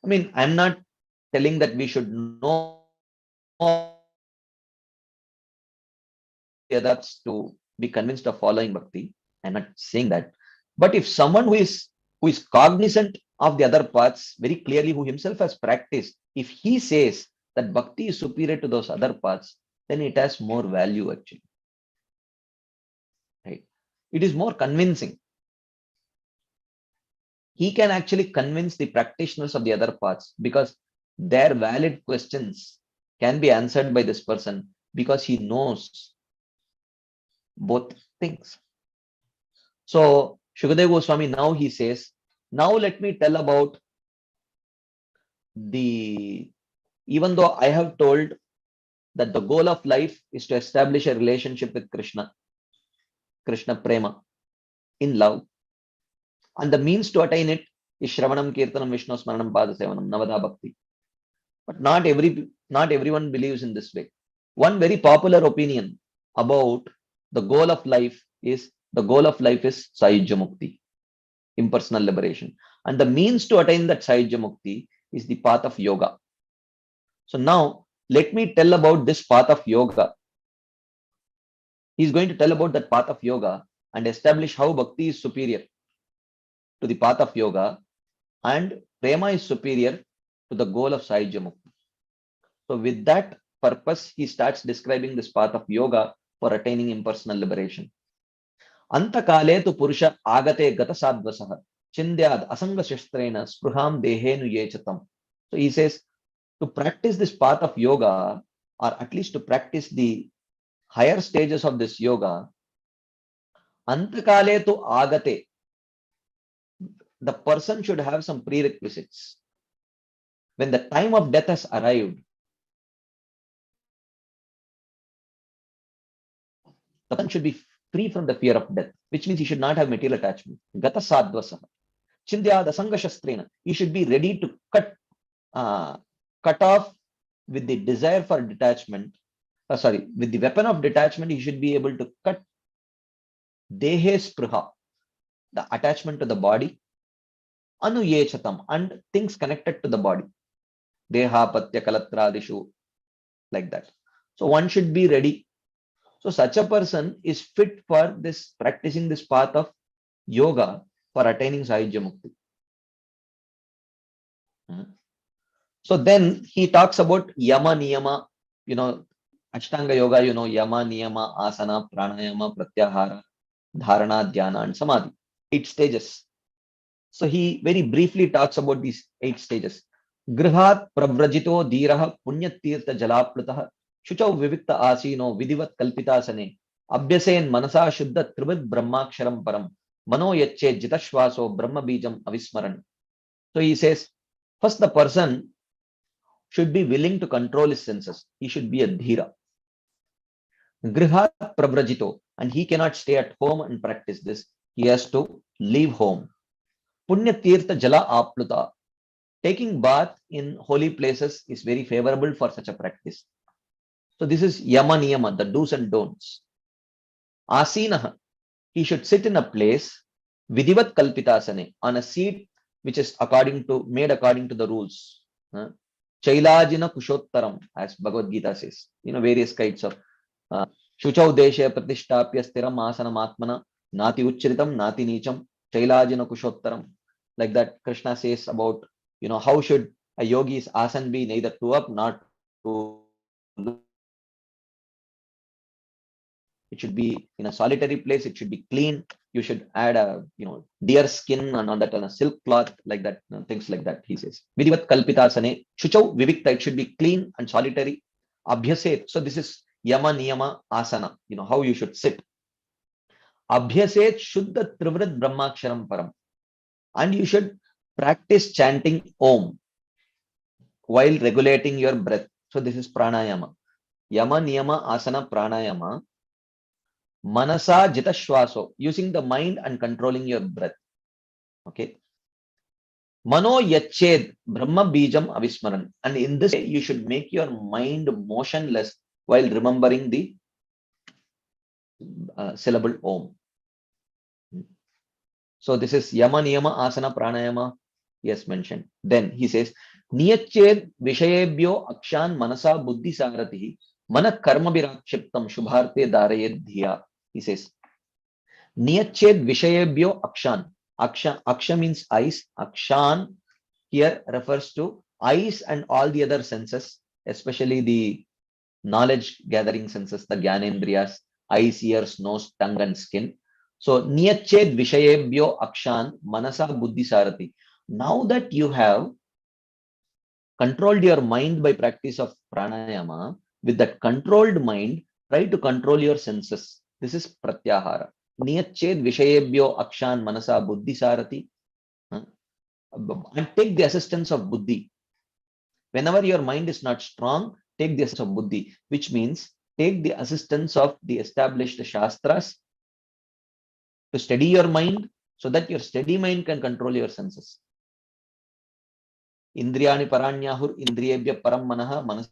I mean, I'm not telling that we should know the others to be convinced of following bhakti. I'm not saying that. But if someone who is cognizant of the other paths very clearly, who himself has practiced, if he says that bhakti is superior to those other paths, then it has more value actually. Right? It is more convincing. He can actually convince the practitioners of the other paths because their valid questions can be answered by this person because he knows both things. So Shukadeva Goswami now he says, now let me tell about even though I have told that the goal of life is to establish a relationship with Krishna Prema, in love, and the means to attain it is Shravanam, Kirtanam, Vishnu Smaranam, Pada Sevanam, Navada Bhakti. But not everyone believes in this way. One very popular opinion about the goal of life is Sahyajya Mukti, impersonal liberation. And the means to attain that Sahyajya Mukti is the path of yoga. So now let me tell about this path of yoga. He's going to tell about that path of yoga and establish how bhakti is superior to the path of yoga and prema is superior to the goal of Sahyajya Mukti. So with that purpose, he starts describing this path of yoga for attaining impersonal liberation. Antakale tu purusha agate gata sadvasaha chindyad asanga shastrena spruham dehenu yechatam. So he says, to practice this path of yoga, or at least to practice the higher stages of this yoga, antakale tu agate, the person should have some prerequisites. When the time of death has arrived, the person should be free from the fear of death, which means he should not have material attachment. Gata sadvasaha chindyad asanga shastrena. He should be ready to cut off with the desire for detachment. With the weapon of detachment, he should be able to cut dehe spruha, the attachment to the body, anuyechatam, and things connected to the body, deha, patya, kalatradishu, like that. So one should be ready. So such a person is fit for this practicing this path of yoga for attaining Sahyajya Mukti. So then he talks about yama niyama, Ashtanga yoga, yama niyama, asana, pranayama, pratyahara, dharana, dhyana, and samadhi. 8 stages. So he very briefly talks about these 8 stages. Grihat pravrajito dhiraha punyatirtha jalaplatah shuchau vivikta asino vidivat kalpitasane abhyasen manasa shuddha trivid brahmaksharam param mano yache jitashvaso brahma bijam avismaran. So he says, first the person should be willing to control his senses. He should be a dhira. Grihat pravrajito, and he cannot stay at home and practice this. He has to leave home. Punya tirtha jala apluta. Taking bath in holy places is very favorable for such a practice. So this is yama niyama, the do's and don'ts. Asinaha, he should sit in a place vidivat kalpitasane, on a seat which is made according to the rules. Chailajina kushottaram, as Bhagavad Gita says. Various kinds of Shuchau deshe pratishtapya stiram asanam atmana nati uchritam nati nicham chailajina kushottaram. Like that, Krishna says about, how should a yogi's asan be, neither too up, not too low, It should be in a solitary place. It should be clean. You should add a deer skin and on that on a silk cloth like that, things like that. He says, Vidivat kalpitasane shuchau vivikta. It should be clean and solitary. Abhyaset. So this is yama niyama asana. How you should sit. Abhyaset shuddha trivrit brahmaksharam param. And you should practice chanting Om while regulating your breath. So this is pranayama. Yama niyama asana pranayama. Manasa jitashwaso, using the mind and controlling your breath. Okay. Mano yached brahma bijam avismaran. And in this way, you should make your mind motionless while remembering the syllable Om. So this is yama niyama asana pranayama. Yes, mentioned. Then he says, niyached vishayebhyo akshan manasa buddhi saratihi mana karma virakshiptam shubharte darayed dhiya. He says, niyached vishayebhyo akshan. Aksha means eyes. Akshan here refers to eyes and all the other senses, especially the knowledge gathering senses, the gyanendriyas, eyes, ears, nose, tongue, and skin. So, niyached vishayebhyo akshan manasa buddhi sarati. Now that you have controlled your mind by practice of pranayama, with that controlled mind, try to control your senses. This is pratyahara. Niyached vishayebhyo akshan manasa buddhi sarati. And take the assistance of buddhi. Whenever your mind is not strong, take the assistance of buddhi, which means take the assistance of the established shastras to steady your mind so that your steady mind can control your senses. Indriyani paranyahur indriyebhya param manaha manasa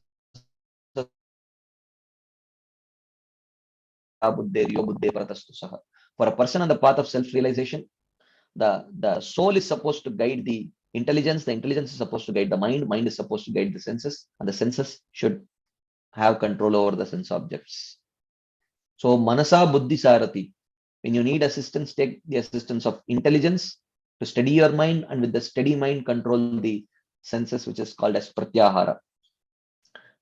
buddheryo buddhe paratastu saha. For a person on the path of self-realization, the soul is supposed to guide the intelligence is supposed to guide the mind is supposed to guide the senses, and the senses should have control over the sense objects. So manasa buddhi sarati, when you need assistance, take the assistance of intelligence to steady your mind, and with the steady mind control the senses, which is called as pratyahara.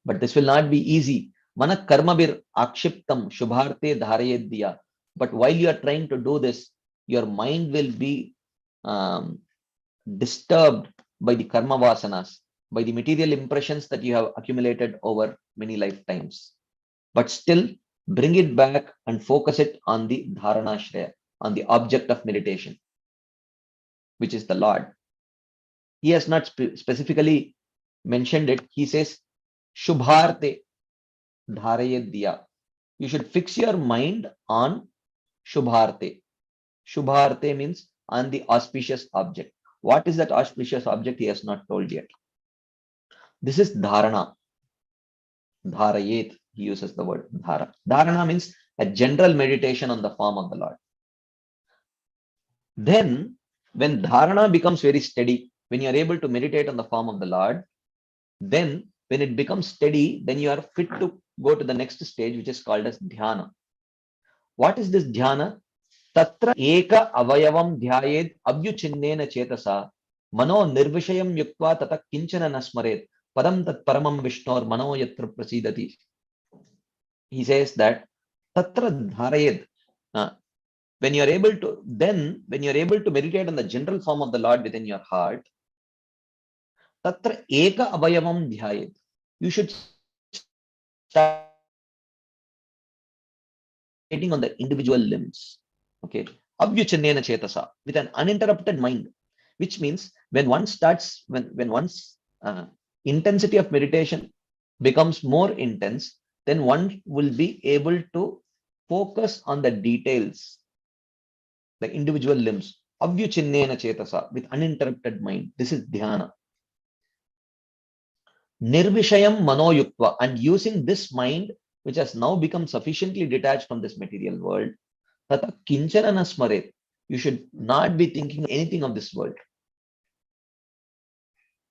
But this will not be easy. Mana karmabir akshiptam shubharte dharayedya. But while you are trying to do this, your mind will be disturbed by the karma vasanas, by the material impressions that you have accumulated over many lifetimes. But still, bring it back and focus it on the dharanashraya, on the object of meditation, which is the Lord. He has not specifically mentioned it. He says, Shubharte dharayedya. You should fix your mind on Shubharte. Shubharte means on the auspicious object. What is that auspicious object? He has not told yet. This is dharana. Dharayet, he uses the word dhara. Dharana means a general meditation on the form of the Lord. Then, when dharana becomes very steady, when you are able to meditate on the form of the Lord, then when it becomes steady, then you are fit to go to the next stage, which is called as dhyana. What is this dhyana? Tatra eka avayavam dhyayed avyuchinnena chetasa mano nirvishayam yuktva tata kinchana nasmaret padam tat paramam vishnor mano yatra prasidati. He says that tatra dharayed. When you are able to meditate on the general form of the Lord within your heart, tatra eka avayavam dhyayed. You should start meditating on the individual limbs. Okay. Avyuchanena chetasa, with an uninterrupted mind, which means when one starts, when one's intensity of meditation becomes more intense, then one will be able to focus on the details, the individual limbs. Avyuchinnena chetasa, with uninterrupted mind. This is dhyana. Nirvishayam manoyuktva, and using this mind, which has now become sufficiently detached from this material world, tata kinchana nasmaret. You should not be thinking anything of this world.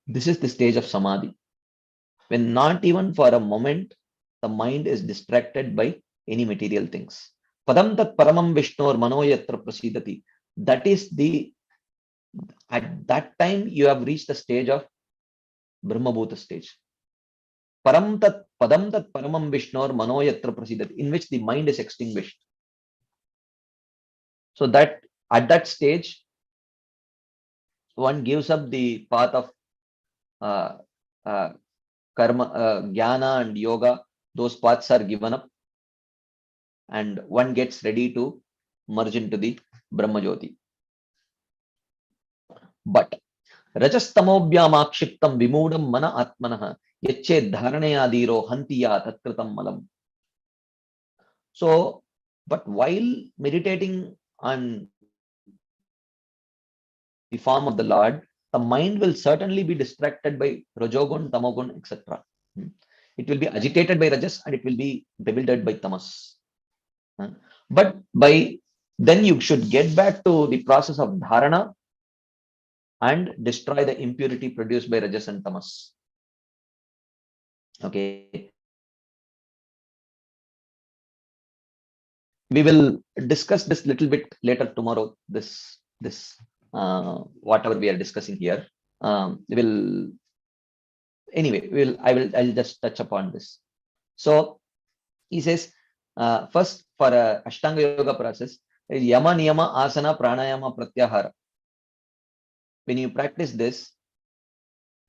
This is the stage of samadhi, when not even for a moment the mind is distracted by any material things. Padam tat paramam vishnor manoyatra prasidati. That is at that time you have reached the stage of Brahmabhuta stage. param tat padam tat paramam Vishnor mano yatra prasidat, in which the mind is extinguished. So that at that stage, one gives up the path of uh, uh, karma, jnana and yoga. Those paths are given up, and one gets ready to merge into the Brahma Jyoti. But Rajastamobhyam vimudam mana atmanah yache dharanayadiro hantiya tatkritam malam. So, but while meditating on the form of the Lord, the mind will certainly be distracted by Rajogun, Tamogun, etc. It will be agitated by Rajas and it will be bewildered by Tamas. But by then you should get back to the process of dharana and destroy the impurity produced by Rajas and Tamas. Okay. We will discuss this little bit later tomorrow. This whatever we are discussing here. Will anyway. I'll just touch upon this. So he says first for a Ashtanga Yoga process, Yama Niyama Asana Pranayama Pratyahara. When you practice this,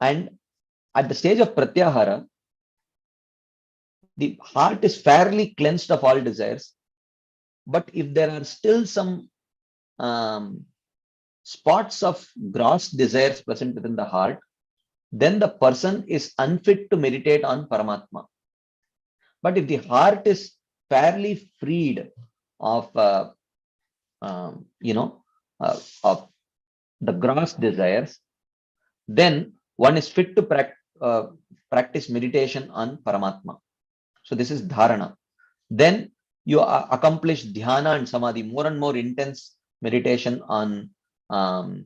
and at the stage of Pratyahara, the heart is fairly cleansed of all desires. But if there are still some spots of gross desires present within the heart, then the person is unfit to meditate on Paramatma. But if the heart is fairly freed of of the gross desires, then one is fit to practice meditation on Paramatma. So this is dharana. Then you accomplish dhyana and samadhi, more and more intense meditation on the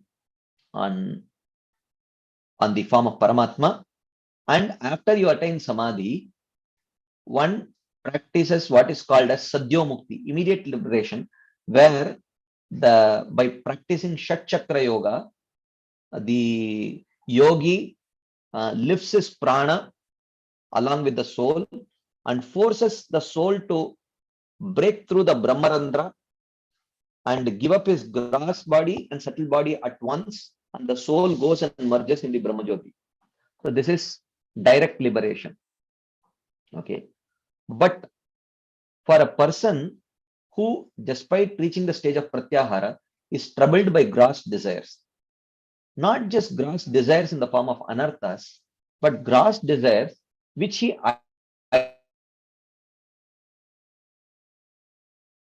form of Paramatma. And after you attain samadhi, one practices what is called as sadhyo mukti, immediate liberation, where by practicing Shat Chakra Yoga, the yogi lifts his prana along with the soul and forces the soul to break through the Brahmarandra and give up his gross body and subtle body at once, and the soul goes and merges in the Brahma Jyoti. So this is direct liberation. Okay. But for a person who, despite reaching the stage of Pratyahara, is troubled by gross desires, not just gross desires in the form of anarthas, but gross desires which he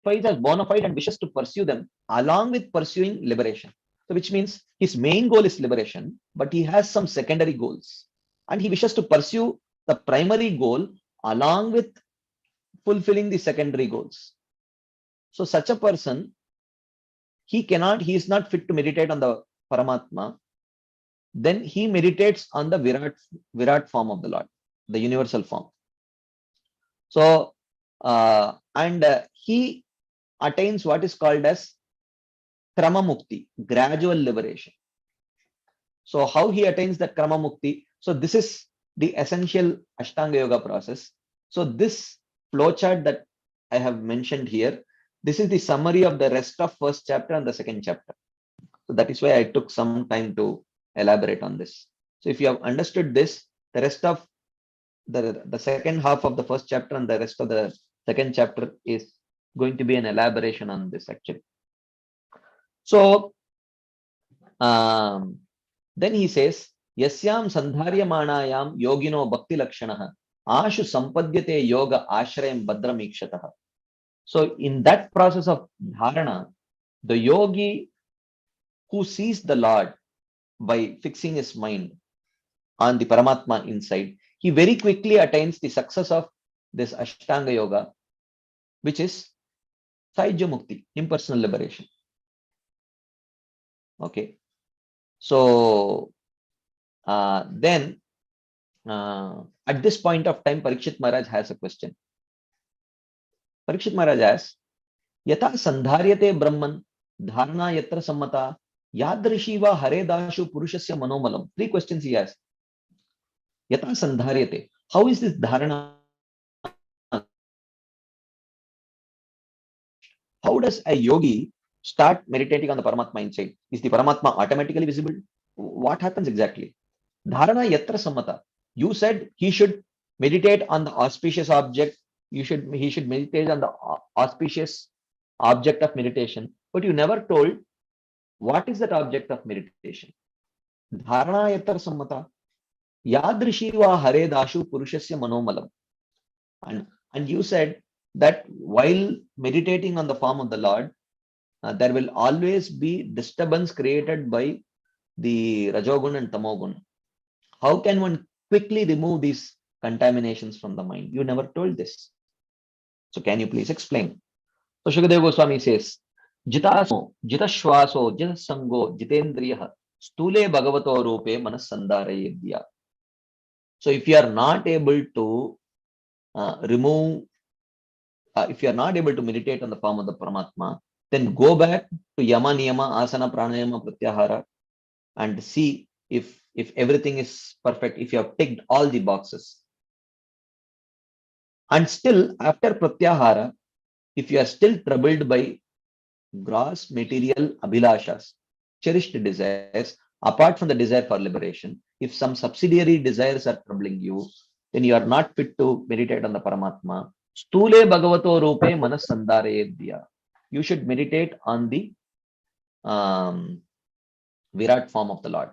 as bona fide and wishes to pursue them along with pursuing liberation. So which means his main goal is liberation, but he has some secondary goals and he wishes to pursue the primary goal along with fulfilling the secondary goals. So such a person, he is not fit to meditate on the Paramatma. Then he meditates on the Virat form of the Lord, the universal form. So he attains what is called as Krama Mukti, gradual liberation. So how he attains that Krama Mukti? So this is the essential Ashtanga Yoga process. So this flowchart that I have mentioned here, this is the summary of the rest of first chapter and the second chapter. So that is why I took some time to elaborate on this. So if you have understood this, the rest of the second half of the first chapter and the rest of the second chapter is going to be an elaboration on this actually. So then he says, Yasyam sandharyamanayam yogino bhakti lakshanaha ashu sampadyate yoga ashrayam badramikshataha. So in that process of dharana, the yogi who sees the Lord by fixing his mind on the Paramatma inside, he very quickly attains the success of this Ashtanga Yoga, which is Sahaja Mukti, impersonal liberation. Okay. So then at this point of time, Parikshit Maharaj has a question. Parikshit Maharaj asks, Yata sandharyate brahman dharana yatra sammata yadrishiva hare dashu purushasya manomalam. 3 questions he has. Yata sandharyate. How is this dharana? How does a yogi start meditating on the Paramatma inside? Is the Paramatma automatically visible? What happens exactly? Dharana yatra sammata. You said he should meditate on the auspicious object. He should meditate on the auspicious object of meditation. But you never told what is that object of meditation. Dharana yatra sammata. Yadrishi va hare dashu purushasya manomalam. And, and you said that while meditating on the form of the Lord, there will always be disturbance created by the Rajogun and Tamogun. How can one quickly remove these contaminations from the mind? You never told this. So can you please explain? So Shukadeva Goswami says, Jitaso, Jitashwaso, Jitasango, Jitendriya, Stule Bhagavato Rupe Manasandharayedya. So if you are not able to remove, if you are not able to meditate on the form of the Paramatma, then go back to Yama, Niyama, Asana, Pranayama, Pratyahara and see if everything is perfect, if you have ticked all the boxes. And still, after Pratyahara, if you are still troubled by gross material abhilashas, cherished desires, apart from the desire for liberation, if some subsidiary desires are troubling you, then you are not fit to meditate on the Paramatma. Stule Bhagavato Rupe Manas Sandarayedya. You should meditate on the Virat form of the Lord.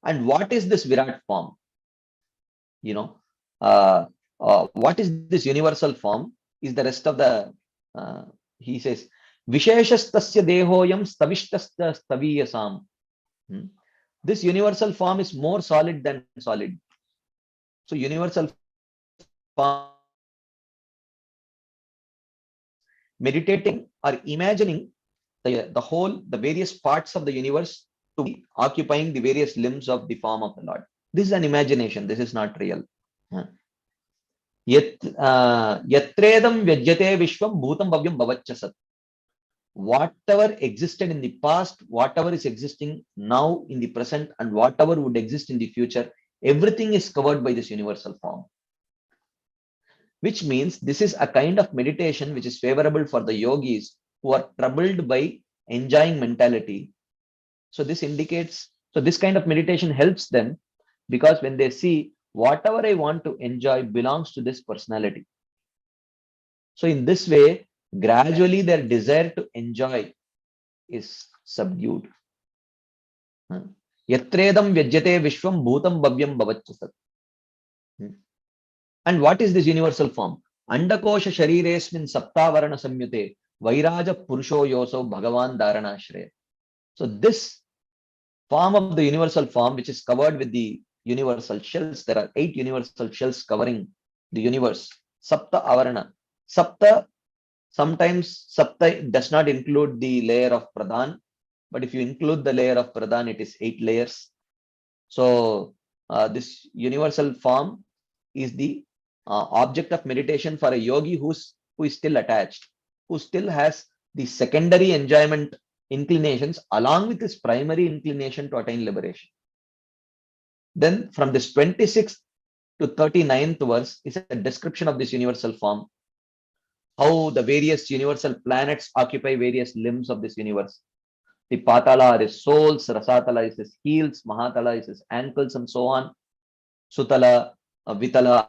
And what is this Virat form? You know, what is this universal form? Is the rest of the, he says, Visheshastasya dehoyam stavishtasya staviyasam. This universal form is more solid than solid. So universal form, meditating or imagining the various parts of the universe to be occupying the various limbs of the form of the Lord. This is an imagination. This is not real. Yatredam vyajyate vishwam bhutam bhavyam bhavachasat. Whatever existed in the past, whatever is existing now in the present, and whatever would exist in the future, everything is covered by this universal form. Which means this is a kind of meditation which is favorable for the yogis who are troubled by enjoying mentality. So this indicates, so this kind of meditation helps them because when they see whatever I want to enjoy belongs to this personality. So in this way, gradually their desire to enjoy is subdued. Yatredam vyajyate vishwam bhutam bhavyam bhavachasat. And what is this universal form? Andakosha shariresmin saptavarana samyute vairaja purusho yoso bhagavan dharanashraya. So this form of the universal form, which is covered with the universal shells, there are 8 universal shells covering the universe. Sapta avarana. Sapta, sometimes Sapta does not include the layer of Pradhan, but if you include the layer of Pradhan, it is 8 layers. So this universal form is the object of meditation for a yogi who is still attached, who still has the secondary enjoyment inclinations along with his primary inclination to attain liberation. Then from this 26th to 39th verse is a description of this universal form, how the various universal planets occupy various limbs of this universe. The Patala are his souls, Rasatala is his heels, Mahatala is his ankles, and so on. Sutala, Vitala,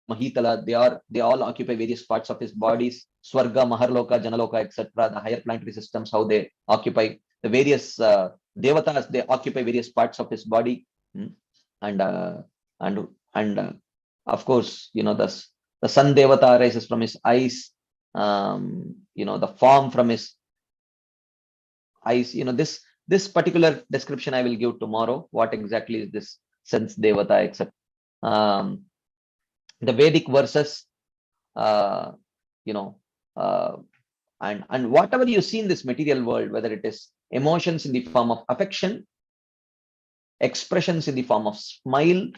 Mahitala, they all occupy various parts of his bodies. Swarga, Maharloka, Janaloka, etc. The higher planetary systems, how they occupy the various devatas, they occupy various parts of his body. And of course, the sun devata arises from his eyes. The form from his eyes. This particular description I will give tomorrow. What exactly is this sense devata, etc. The Vedic verses, and whatever you see in this material world, whether it is emotions in the form of affection, expressions in the form of smile,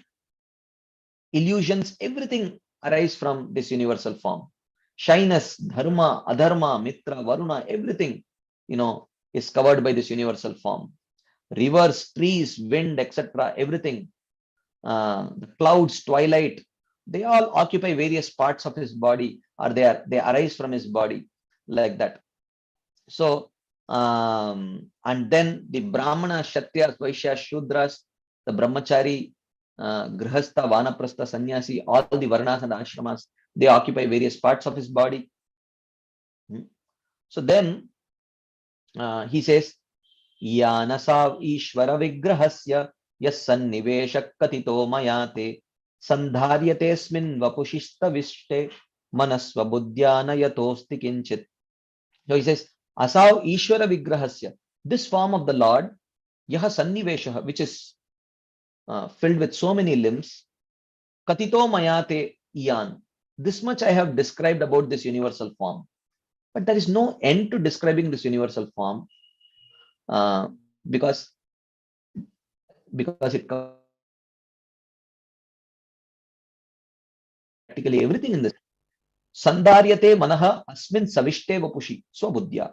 illusions, everything arise from this universal form. Shyness, dharma, adharma, mitra, varuna, everything, is covered by this universal form. rivers, trees, wind, etc., everything, the clouds, twilight, they all occupy various parts of his body, or they arise from his body, like that. So, and then the Brahmana, Kshatriyas, Vaishyas, Shudras, the Brahmachari, Grihastha, Vanaprastha, Sannyasi, all the Varnas and Ashramas, they occupy various parts of his body. So then he says, Yanasav Ishvara Vigrahasya Yas Sannivesha Katito Mayate Sandharyate Smin Vapushista Vishte Manasva Buddhyana Yatosti Kinchit. So he says, Asav Ishvara Vigrahasya, this form of the Lord, Yaha Sannivesha, which is filled with so many limbs, Katito Mayate Iyan. This much I have described about this universal form. But there is no end to describing this universal form, because it covers practically everything in this. Sandaryate manaha asmin savishte vapushi swabuddhya.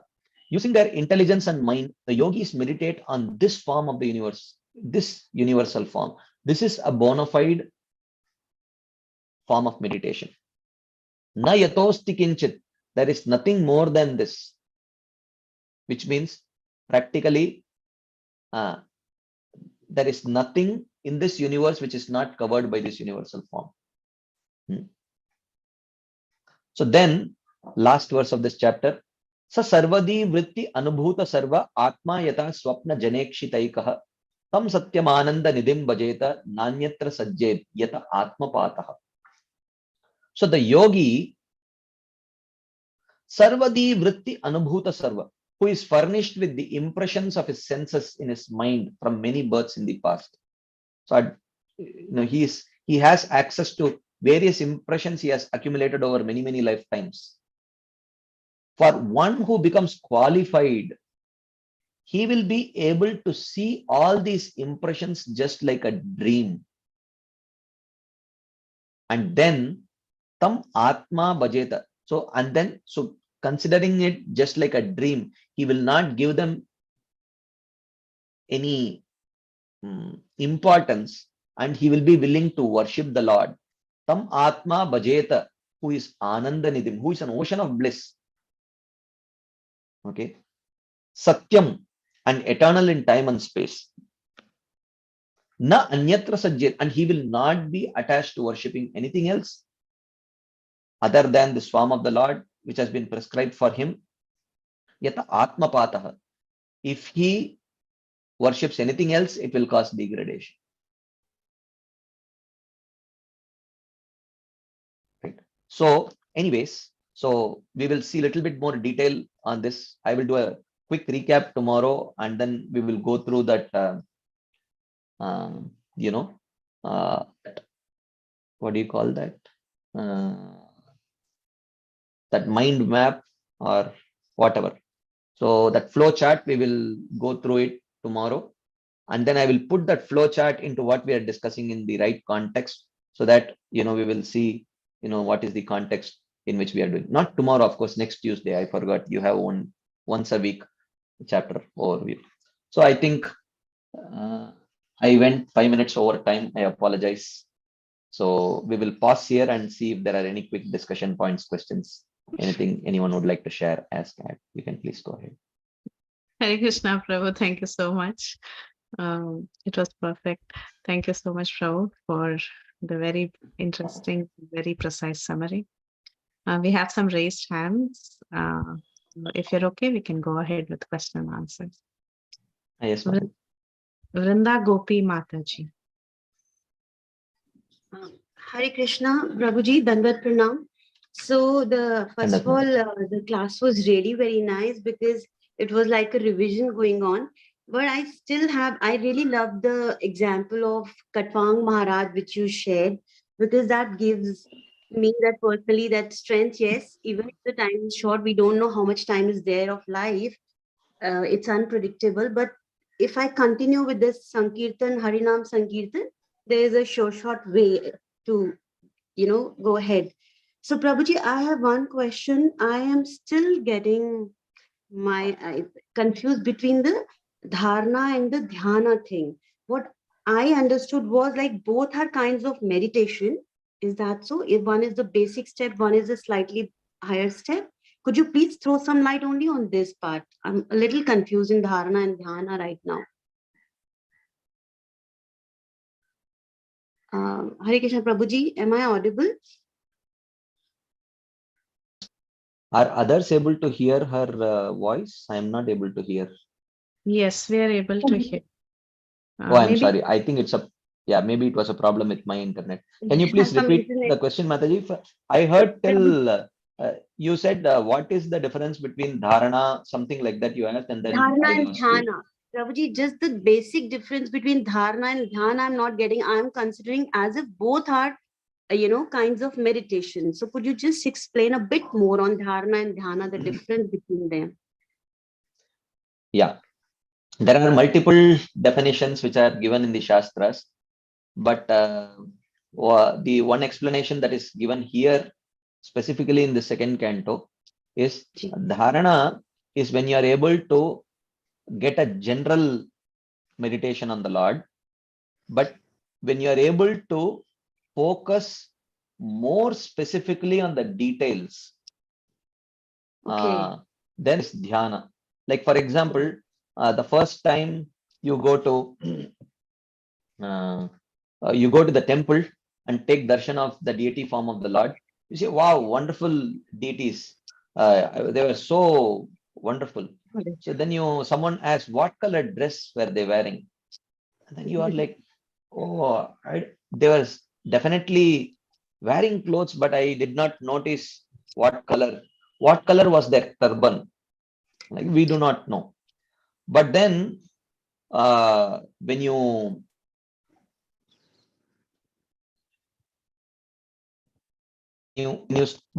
Using their intelligence and mind, the yogis meditate on this form of the universe, this universal form. This is a bona fide form of meditation. Na yatosti kinchit. There is nothing more than this, which means practically there is nothing in this universe which is not covered by this universal form. So then, last verse of this chapter, Sa sarvadi vritti anubhuta sarva atma yata swapna janekshitaikah tam satyamananda nidim bhajeta nanyatra sajjed yata atmapatah. So the yogi, sarvadi vritti anubhuta sarva, who is furnished with the impressions of his senses in his mind from many births in the past. So he has access to various impressions he has accumulated over many lifetimes. For one who becomes qualified, he will be able to see all these impressions just like a dream. And then tam atma bhajeta. So considering it just like a dream, he will not give them any importance, and he will be willing to worship the Lord. Tam atma bhajeta, who is ananda nidim, who is an ocean of bliss. Okay. Satyam, and eternal in time and space. Na anyatra sajjit, and he will not be attached to worshipping anything else other than this form of the Lord, which has been prescribed for him. Yata atmapataha. If he worships anything else, it will cause degradation. Right. So, anyways, so we will see a little bit more detail on this. I will do a quick recap tomorrow, and then we will go through that, what do you call that? That mind map or whatever. So that flow chart, we will go through it tomorrow. And then I will put that flow chart into what we are discussing in the right context, so that, we will see, what is the context in which we are doing. Not tomorrow, of course, next Tuesday. I forgot you have once a week chapter overview. So I think I went 5 minutes over time. I apologize. So we will pause here and see if there are any quick discussion points, questions, anything anyone would like to share, ask. You can please go ahead. Hare Krishna, Prabhu. Thank you so much. It was perfect. Thank you so much, Prabhu, for the very interesting, very precise summary. We have some raised hands. If you're okay, we can go ahead with question and answers. Yes, Vrinda Gopi Mataji. Hare Krishna, Prabhuji, Dandat Pranam. So first of all, the class was really very nice because it was like a revision going on. But I really love the example of Katwang Maharaj, which you shared, because that gives me that personally that strength. Yes, even if the time is short, we don't know how much time is there of life. It's unpredictable. But if I continue with this Sankirtan, Harinam Sankirtan, there is a short way to, go ahead. So Prabhuji, I have one question. I am still getting confused between the dharana and the dhyana thing. What I understood was like both are kinds of meditation. Is that so? If one is the basic step, one is a slightly higher step. Could you please throw some light only on this part? I'm a little confused in dharana and dhyana right now. Hare Krishna Prabhuji, am I audible? Are others able to hear her voice? I am not able to hear. Yes, we are able to hear. Oh, I'm Maybe sorry. I think it's a, yeah, maybe it was a problem with my internet. Can you please Some repeat internet. the question, Mataji? I heard Prabhuji, till you said what is the difference between dharana, something like that you asked, and then dharana I and lost you. dhyana. Prabhuji, just the basic difference between dharana and dhyana I'm not getting. I'm considering as if both are, kinds of meditation. So could you just explain a bit more on dharana and dhyana, the difference between them? Yeah, there are multiple definitions which are given in the Shastras, but the one explanation that is given here, specifically in the second canto, is dharana is when you are able to get a general meditation on the Lord, but when you are able to focus more specifically on the details, Okay. then it's dhyana. Like for example, the first time you go to the temple and take darshan of the deity form of the Lord, you say, wow, wonderful deities. They were so wonderful. So then someone asks, what color dress were they wearing? And then you are like, oh, they were definitely wearing clothes, but I did not notice what color. What color was their turban? Like we do not know. But then when you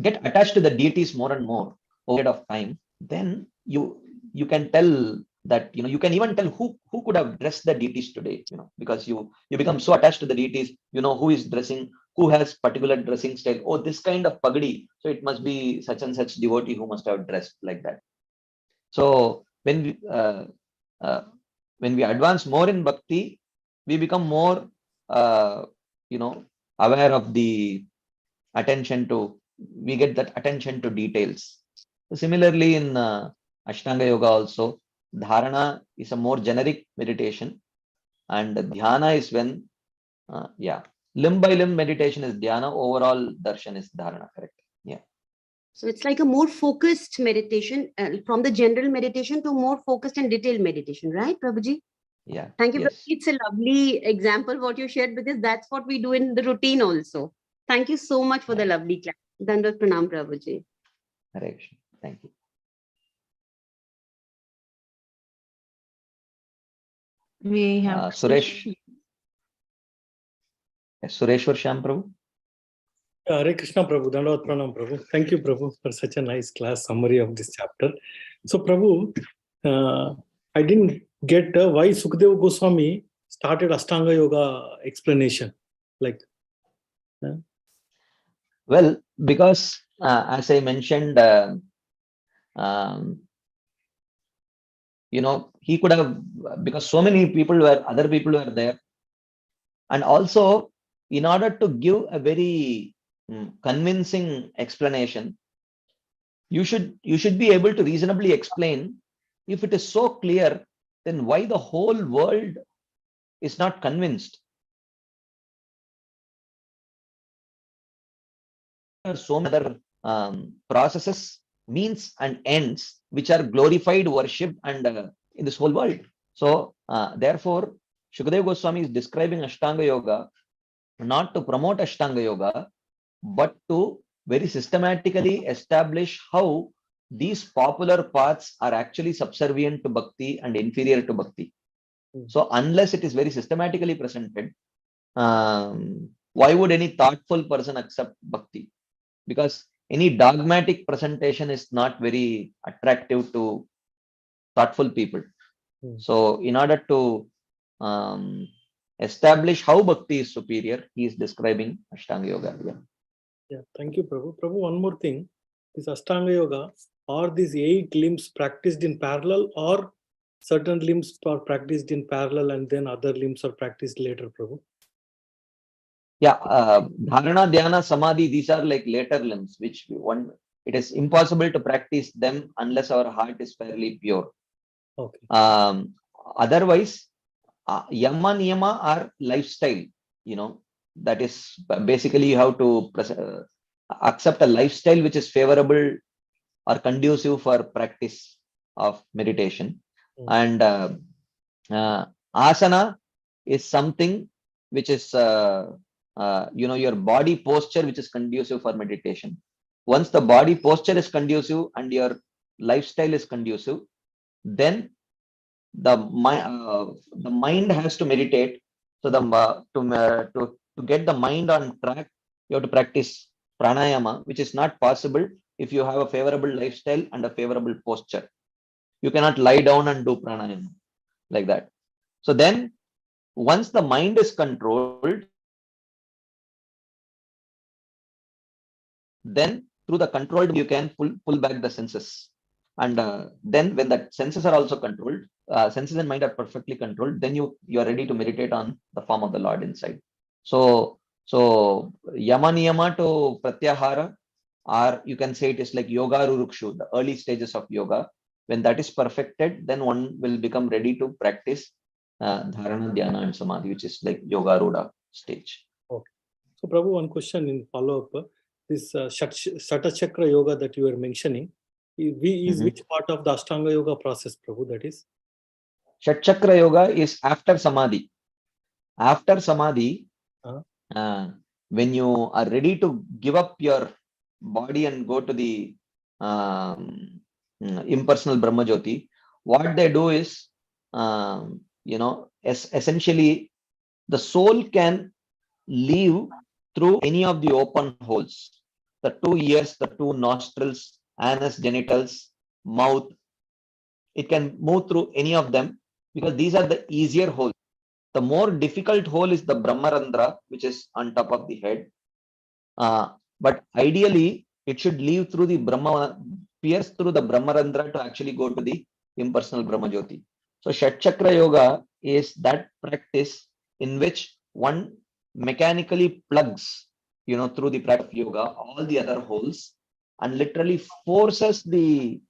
get attached to the deities more and more over a period of time, then you can tell that you can even tell who could have dressed the deities today, because you become so attached to the deities, who is dressing, who has particular dressing style. Oh, this kind of pagadi, so it must be such and such devotee who must have dressed like that. So uh, when we advance more in bhakti, we become more uh, you know aware of the attention to, we get that attention to details. So similarly in Ashtanga Yoga also, dharana is a more generic meditation, and dhyana is when yeah, limb by limb meditation is dhyana, overall darshan is dharana, correct? Yeah. So it's like a more focused meditation, from the general meditation to more focused and detailed meditation, right, Prabhuji? Yeah. Thank you, Yes. Prabhuji. It's a lovely example what you shared, because that's what we do in the routine also. Thank you so much for the lovely class. Dandat Pranam, Prabhuji. Hare Krishna. Thank you. we have Suresh. Yes, Sureshwar Sham Prabhu. Hare Krishna Prabhu, Dandavat Pranam Prabhu. Thank you Prabhu for such a nice class summary of this chapter. So Prabhu, I didn't get why Sukadeva Goswami started Ashtanga Yoga explanation. Well, because as I mentioned, um, he could have, because so many other people were there, and also in order to give a very convincing explanation, you should be able to reasonably explain. If it is so clear, then why the whole world is not convinced? There are so many other processes, means and ends which are glorified worship and in this whole world. So therefore Shukadeva Goswami is describing Ashtanga Yoga not to promote Ashtanga Yoga, but to very systematically establish how these popular paths are actually subservient to bhakti and inferior to bhakti. So unless it is very systematically presented, why would any thoughtful person accept bhakti? Because any dogmatic presentation is not very attractive to thoughtful people. So in order to establish how bhakti is superior, he is describing Ashtanga Yoga. Yeah, thank you Prabhu. Prabhu, one more thing. This Ashtanga Yoga, are these 8 limbs practiced in parallel, or certain limbs are practiced in parallel and then other limbs are practiced later, Prabhu? Yeah, dharana, dhyana, samadhi, these are like later limbs, which it is impossible to practice them unless our heart is fairly pure. Okay. Otherwise, yama, niyama are lifestyle, that is basically you have to accept a lifestyle which is favorable or conducive for practice of meditation. And asana is something which is your body posture which is conducive for meditation. Once the body posture is conducive and your lifestyle is conducive, then the mind has to meditate. So to get the mind on track, you have to practice pranayama, which is not possible if you have a favorable lifestyle and a favorable posture. You cannot lie down and do pranayama like that. So then once the mind is controlled, then through the controlled you can pull back the senses. And then when the senses are also controlled, senses and mind are perfectly controlled, then you are ready to meditate on the form of the Lord inside. So yama niyama to pratyahara, or you can say it is like yoga rurukshu, the early stages of yoga. When that is perfected, then one will become ready to practice dharana, dhyana and samadhi, which is like yoga rudha stage. Okay. So Prabhu, one question in follow-up. This Shata Chakra yoga that you were mentioning, is which part of the Ashtanga yoga process, Prabhu, that is? Shat Chakra yoga is after samadhi. After samadhi, when you are ready to give up your body and go to the impersonal Brahma Jyoti, what they do is, essentially the soul can live through any of the open holes, the 2 ears, the 2 nostrils, anus, genitals, mouth. It can move through any of them because these are the easier holes. The more difficult hole is the Brahmarandra, which is on top of the head. But ideally, it should leave through the pierce through the Brahmarandra to actually go to the impersonal Brahma Jyoti. So Shat Chakra Yoga is that practice in which one mechanically plugs, through the practice of yoga, all the other holes and literally forces the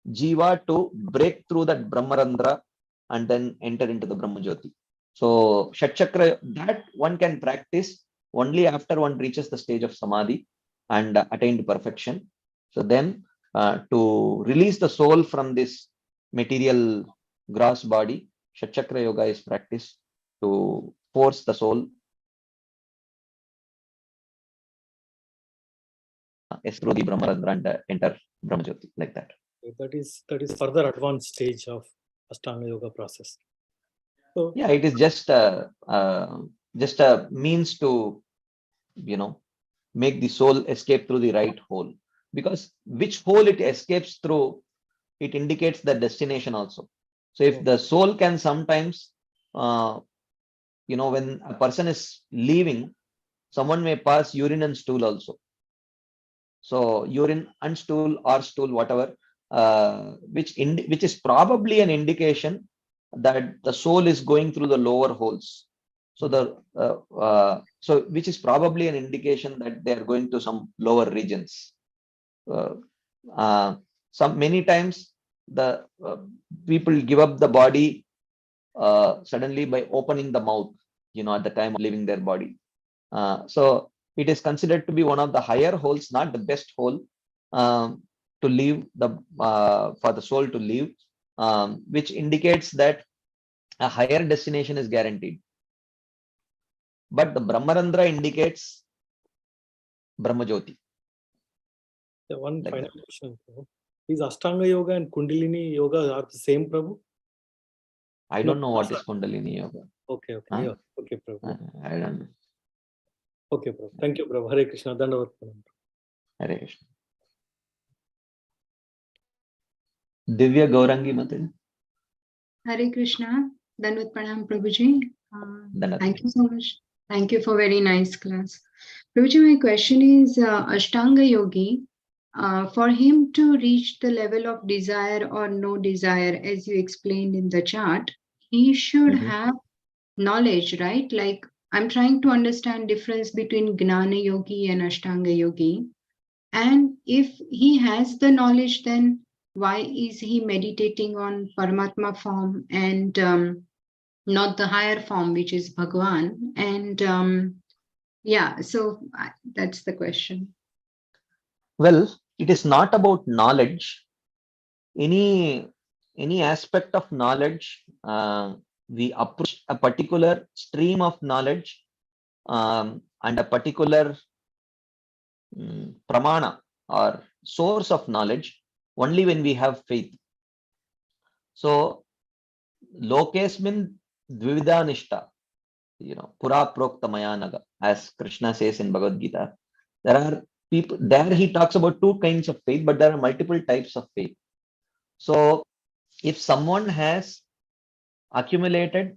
jiva to break through that Brahmarandra and then enter into the Brahma Jyoti. So Shat Chakra, that one can practice only after one reaches the stage of samadhi and attained perfection. So then to release the soul from this material gross body, Shat Chakra yoga is practiced to force the soul through the Brahmarandra and enter Brahma Jyoti, like that. That is further advanced stage of Ashtanga yoga process. So yeah, it is just a means to make the soul escape through the right hole, because which hole it escapes through, it indicates the destination also. So if the soul can sometimes when a person is leaving, someone may pass urine and stool also. So urine and stool or stool, whatever, which is probably an indication that the soul is going through the lower holes. So which is probably an indication that they are going to some lower regions. Many times the people give up the body suddenly by opening the mouth, at the time of leaving their body. So it is considered to be one of the higher holes, not the best hole, to leave for the soul to leave, which indicates that a higher destination is guaranteed. But the Brahmarandra indicates Brahma Jyoti. One final question, Prabhu. Is Ashtanga yoga and Kundalini yoga are the same, Prabhu? I don't know what is Kundalini yoga. Okay. Yeah. Okay, Prabhu. I don't know. Okay, Prabhu. Thank you, Prabhu. Hare Krishna. Dandavat Pranam. Hare Krishna. Divya Gaurangi Mataji. Hare Krishna. Dandavat Pranam, Prabhuji. Dandavat. Thank you so much. Thank you for very nice class. Prabhuji, my question is Ashtanga Yogi. for him to reach the level of desire or no desire, as you explained in the chart, he should have knowledge, right? Like, I'm trying to understand difference between Gnana Yogi and Ashtanga Yogi. And if he has the knowledge, then why is he meditating on Paramatma form and not the higher form, which is Bhagwan? And yeah, so that's the question. Well, it is not about knowledge. Any aspect of knowledge, we approach a particular stream of knowledge and a particular pramana or source of knowledge only when we have faith. So, lokesmin dvivida nishta, pura prokta mayanaga, as Krishna says in Bhagavad Gita. There are people, there he talks about two kinds of faith, but there are multiple types of faith. So, if someone has accumulated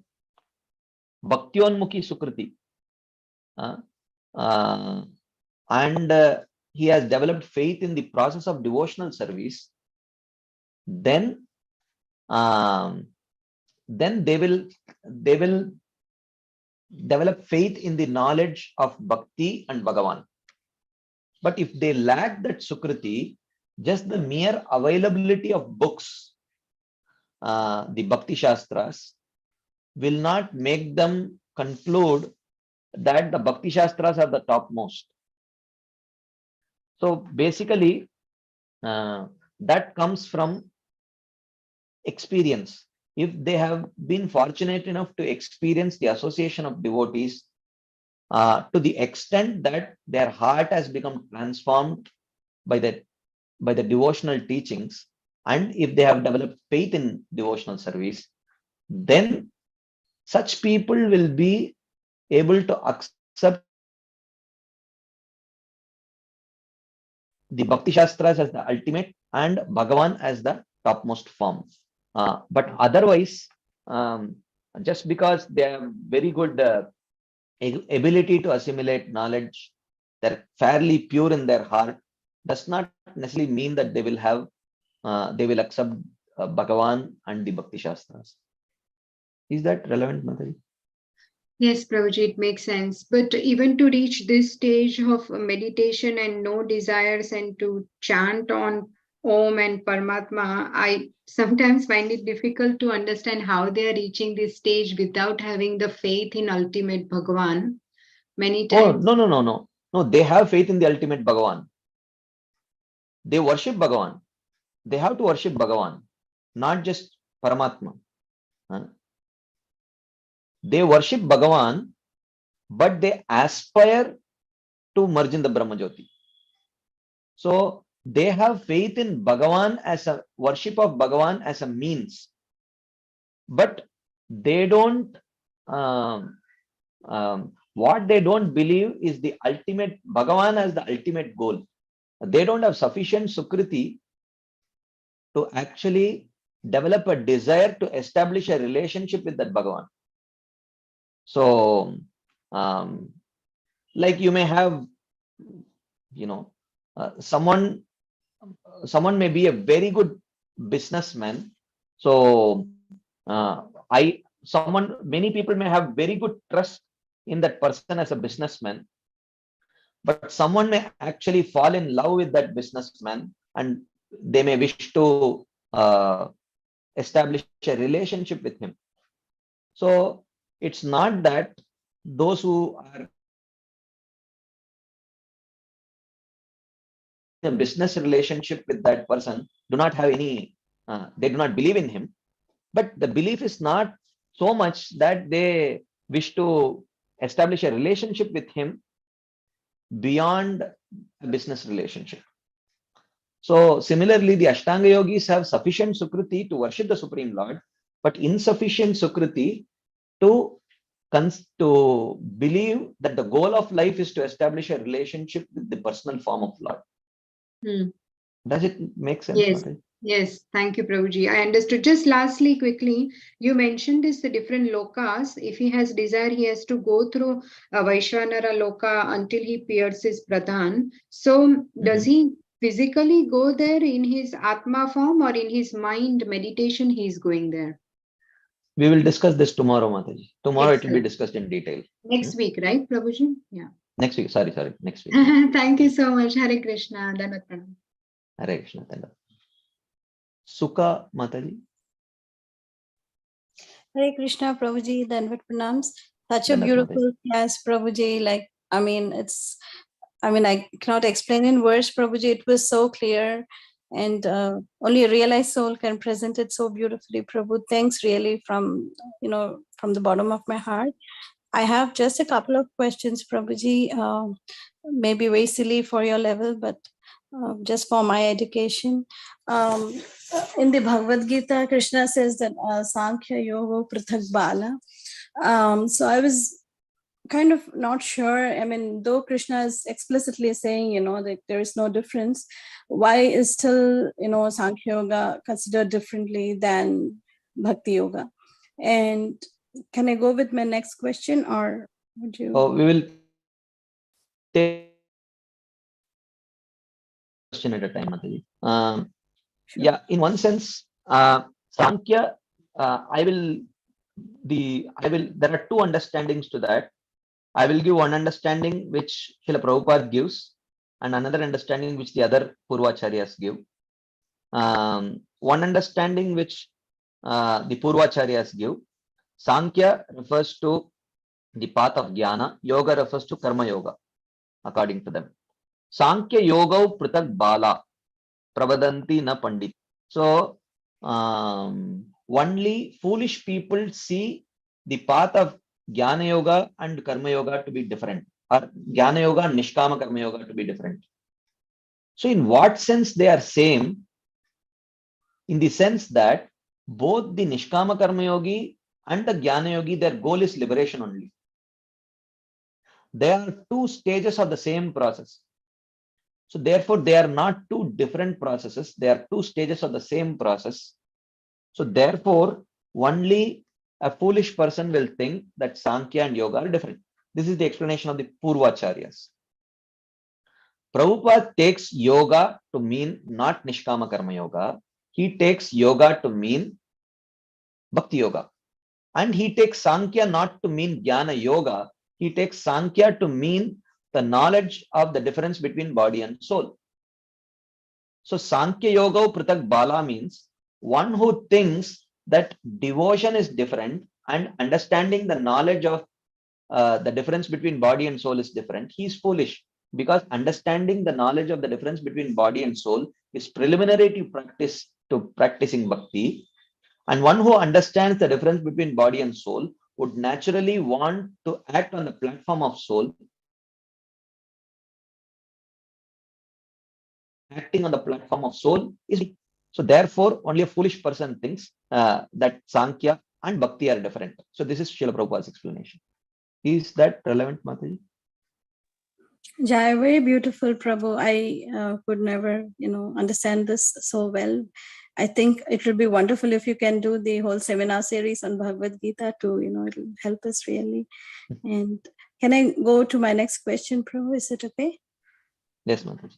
bhaktyonmukhi sukriti, and he has developed faith in the process of devotional service, then they will develop faith in the knowledge of bhakti and Bhagavan. But if they lack that sukriti, just the mere availability of books, the Bhakti Shastras, will not make them conclude that the Bhakti Shastras are the topmost. So basically, that comes from experience. If they have been fortunate enough to experience the association of devotees to the extent that their heart has become transformed by the devotional teachings, and if they have developed faith in devotional service, then such people will be able to accept the Bhakti Shastras as the ultimate and Bhagavan as the topmost form. But otherwise, just because they have very good ability to assimilate knowledge, they're fairly pure in their heart, does not necessarily mean that they will have, they will accept Bhagavan and the Bhakti Shastras. Is that relevant, Mataji? Yes, Prabhuji, it makes sense. But even to reach this stage of meditation and no desires and to chant on Om and Paramatma, I sometimes find it difficult to understand how they are reaching this stage without having the faith in ultimate Bhagavan. Many times. Oh, no. No, they have faith in the ultimate Bhagavan. They worship Bhagavan. They have to worship Bhagavan, not just Paramatma. They worship Bhagavan, but they aspire to merge in the Brahmajyoti. So they have faith in Bhagavan as a worship of Bhagavan as a means, but they don't, what they don't believe is the ultimate Bhagavan as the ultimate goal. They don't have sufficient sukriti to actually develop a desire to establish a relationship with that Bhagavan. So, like you may have, someone may be a very good businessman. So, many people may have very good trust in that person as a businessman, but someone may actually fall in love with that businessman and they may wish to establish a relationship with him. So it's not that those who are in a business relationship with that person do not have any, they do not believe in him, but the belief is not so much that they wish to establish a relationship with him beyond a business relationship. So similarly, the Ashtanga yogis have sufficient sukriti to worship the Supreme Lord, but insufficient sukriti to believe that the goal of life is to establish a relationship with the personal form of Lord. Does it make sense? Yes. Yes, thank you, Prabhuji. I understood. Just lastly, quickly, you mentioned this, the different lokas. If he has desire, he has to go through a Vaishvanara loka until he pierces Pradhan. So does he physically go there in his Atma form, or in his mind meditation he's going there? We will discuss this tomorrow, Mataji. Tomorrow it will be Excellent. discussed in detail. Next week, right, Prabhuji? Yeah. Next week. Sorry. Next week. Thank you so much. Hare Krishna. Dandavat Pranam. Hare Krishna. Sukha Mataji. Hare Krishna, Prabhuji, Dandavat Pranams. Such a Dandavat beautiful class, Prabhuji. Like, I cannot explain in words, Prabhuji. It was so clear, and only a realized soul can present it so beautifully, Prabhu. Thanks really from the bottom of my heart. I have just a couple of questions, Prabhuji, maybe very silly for your level, but just for my education. In the Bhagavad Gita, Krishna says that Sankhya Yoga Prithak Bala. So I was kind of not sure. I mean, though Krishna is explicitly saying, that there is no difference, why is still, Sankhya Yoga considered differently than Bhakti Yoga? And can I go with my next question, or would you? Oh, we will take question at a time, Mataji. Sure. Yeah, in one sense, Sankhya, there are two understandings to that. I will give one understanding which Srila Prabhupada gives, and another understanding which the other Purvacharyas give. One understanding which the Purvacharyas give, Sankhya refers to the path of Jnana, Yoga refers to Karma Yoga, according to them. Sankhya Yoga Prithak Bala, Pravadanti na Pandit. So, only foolish people see the path of Jnana Yoga and Karma Yoga to be different, or Jnana Yoga and Nishkama Karma Yoga to be different. So, in what sense they are same? In the sense that both the Nishkama Karma Yogi and the Jnana Yogi, their goal is liberation only. They are two stages of the same process. So therefore, they are not two different processes. They are two stages of the same process. So therefore, only a foolish person will think that Sankhya and Yoga are different. This is the explanation of the Purvacharyas. Prabhupada takes Yoga to mean not Nishkama Karma Yoga. He takes Yoga to mean Bhakti Yoga. And he takes Sankhya not to mean Jnana Yoga. He takes Sankhya to mean the knowledge of the difference between body and soul. So Sankhya Yoga Prithak Bala means one who thinks that devotion is different and understanding the knowledge of the difference between body and soul is different. He is foolish, because understanding the knowledge of the difference between body and soul is preliminary to practicing bhakti. And one who understands the difference between body and soul would naturally want to act on the platform of soul. Acting on the platform of soul is so. Therefore, only a foolish person thinks that Sankhya and Bhakti are different. So this is Srila Prabhupada's explanation. Is that relevant, Mataji? Yeah, very beautiful, Prabhu. I could never, understand this so well. I think it would be wonderful if you can do the whole seminar series on Bhagavad Gita too. It'll help us really. And can I go to my next question, Prabhu? Is it okay? Yes, Mataji.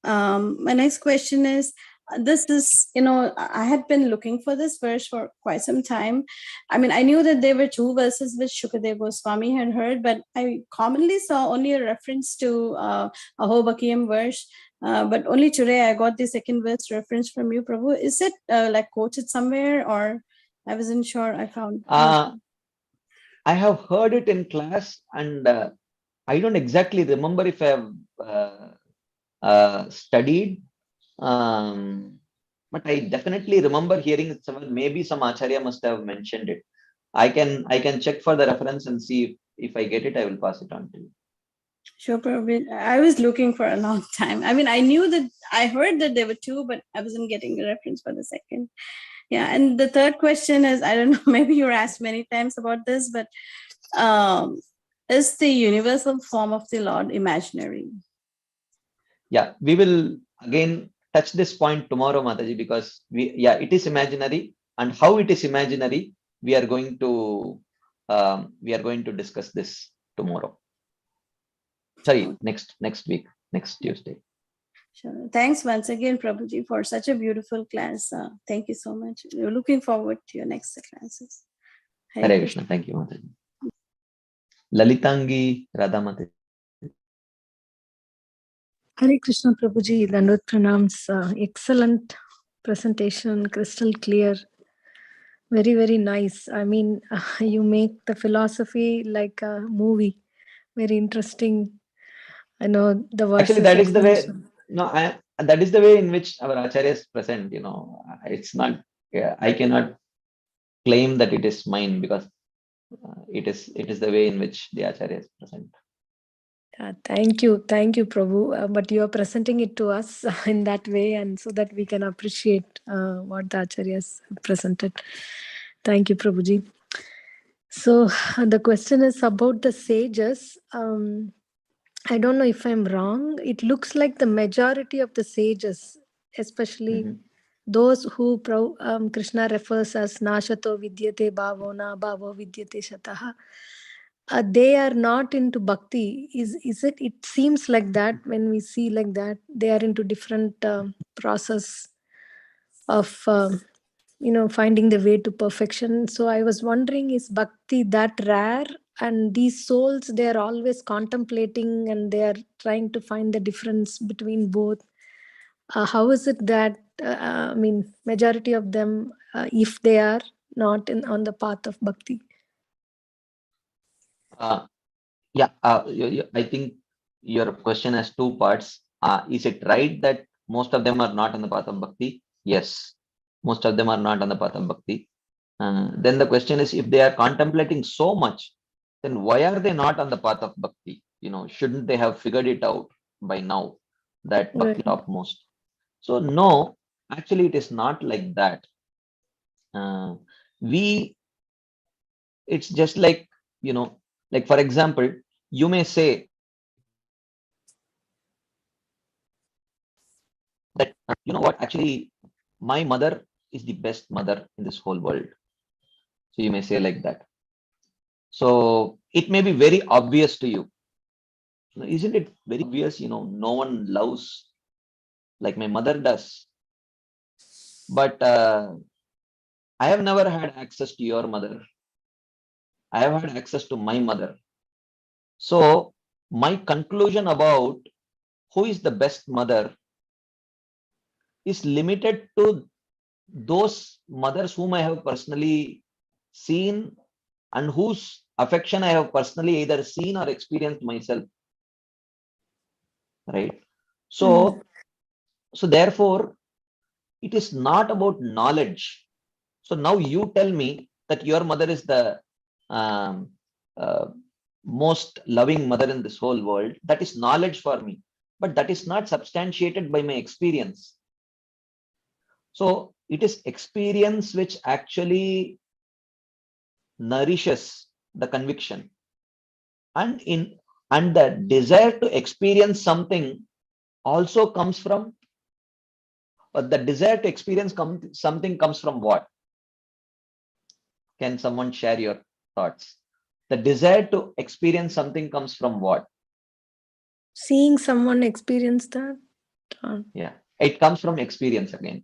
My next question is, this is, I had been looking for this verse for quite some time. I mean, I knew that there were two verses which Shukadeva Goswami had heard, but I commonly saw only a reference to Aho Bakiyam verse. But only today I got the second verse reference from you, Prabhu. Is it like quoted somewhere, or I wasn't sure I found? I have heard it in class, and I don't exactly remember if I have studied, but I definitely remember hearing it somewhere. Maybe some acharya must have mentioned it. I can check for the reference and see if I get it. I will pass it on to you. Sure, probably. I was looking for a long time. I mean, I knew that I heard that there were two, but I wasn't getting a reference for the second. Yeah, and the third question is, I don't know, maybe you're asked many times about this, but is the universal form of the Lord imaginary? Yeah, we will again touch this point tomorrow, Mataji, because it is imaginary, and how it is imaginary, we are going to discuss this tomorrow. Sorry, next week, next Tuesday. Sure. Thanks once again, Prabhuji, for such a beautiful class. Thank you so much. We're looking forward to your next classes. Hare Krishna. Thank you, Mataji. Lalitangi Radhamati. Hare Krishna Prabhuji, Dandot Pranams. Excellent presentation, crystal clear. Very, very nice. I mean, you make the philosophy like a movie. Very interesting. I know the verses. Actually, that is the way. No, that is the way in which our acharyas present. It's not. I cannot claim that it is mine, because it is the way in which the acharyas present. Thank you, Prabhu. But you are presenting it to us in that way, and so that we can appreciate what the acharyas presented. Thank you, Prabhuji. So the question is about the sages. I don't know if I'm wrong. It looks like the majority of the sages, especially those who Krishna refers as Nashato Vidyate Bhavona Bhavo Vidyate Shataha. They are not into bhakti. Is it? It seems like that when we see like that they are into different process of finding the way to perfection. So I was wondering, is bhakti that rare? And these souls, they are always contemplating and they are trying to find the difference between both. How is it that majority of them, if they are not on the path of bhakti? I think your question has two parts. Is it right that most of them are not on the path of bhakti? Yes, most of them are not on the path of bhakti. Then the question is, if they are contemplating so much, then why are they not on the path of bhakti? Shouldn't they have figured it out by now that bhakti topmost? So no, actually it is not like that. It's just like, like for example, you may say that, what, actually, my mother is the best mother in this whole world. So you may say like that. So it may be very obvious to you. Isn't it very obvious? No one loves like my mother does. But I have never had access to your mother. I have had access to my mother. So my conclusion about who is the best mother is limited to those mothers whom I have personally seen and whose affection I have personally either seen or experienced myself. Right? So therefore, it is not about knowledge. So now you tell me that your mother is the most loving mother in this whole world. That is knowledge for me, but that is not substantiated by my experience. So it is experience which actually nourishes the conviction, and the desire to experience something also comes from, but the desire to experience something comes from what? Can someone share your thoughts? The desire to experience something comes from what? Seeing someone experience that. Yeah, it comes from experience again.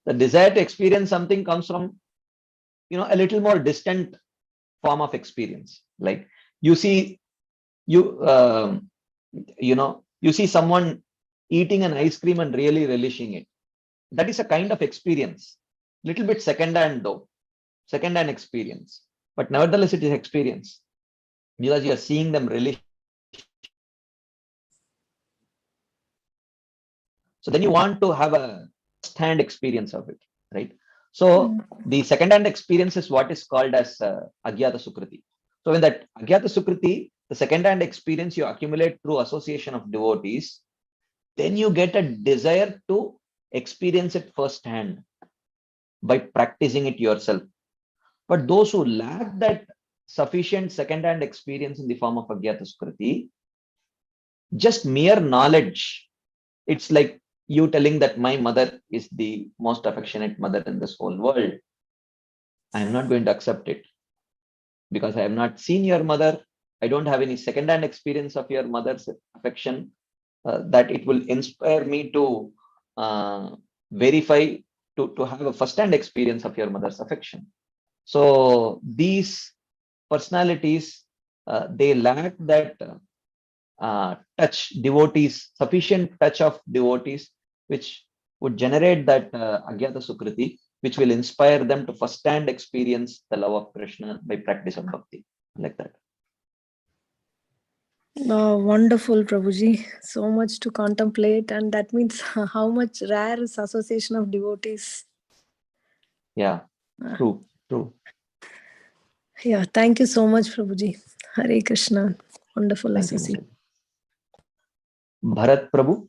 The desire to experience something comes from, a little more distant form of experience. Like you see someone eating an ice cream and really relishing it. That is a kind of experience. Little bit second-hand though. Second-hand experience. But nevertheless, it is experience. Because you are seeing them relish. So then you want to have a first-hand experience of it, right? So the second-hand experience is what is called as Agyata Sukriti. So in that Agyata Sukriti, the second-hand experience you accumulate through association of devotees, then you get a desire to experience it firsthand by practicing it yourself. But those who lack that sufficient second-hand experience in the form of Agyata Sukriti, just mere knowledge, it's like you telling that my mother is the most affectionate mother in this whole world. I am not going to accept it because I have not seen your mother. I don't have any second-hand experience of your mother's affection. that it will inspire me to verify, to have a first-hand experience of your mother's affection. So these personalities, they lack that touch, devotees, sufficient touch of devotees, which would generate that Agyata Sukriti, which will inspire them to first-hand experience the love of Krishna by practice of bhakti, like that. Wonderful, Prabhuji. So much to contemplate, and that means how much rare is association of devotees. Yeah, true, true. Yeah, thank you so much, Prabhuji. Hare Krishna. Wonderful Thank you, association. Bharat Prabhu.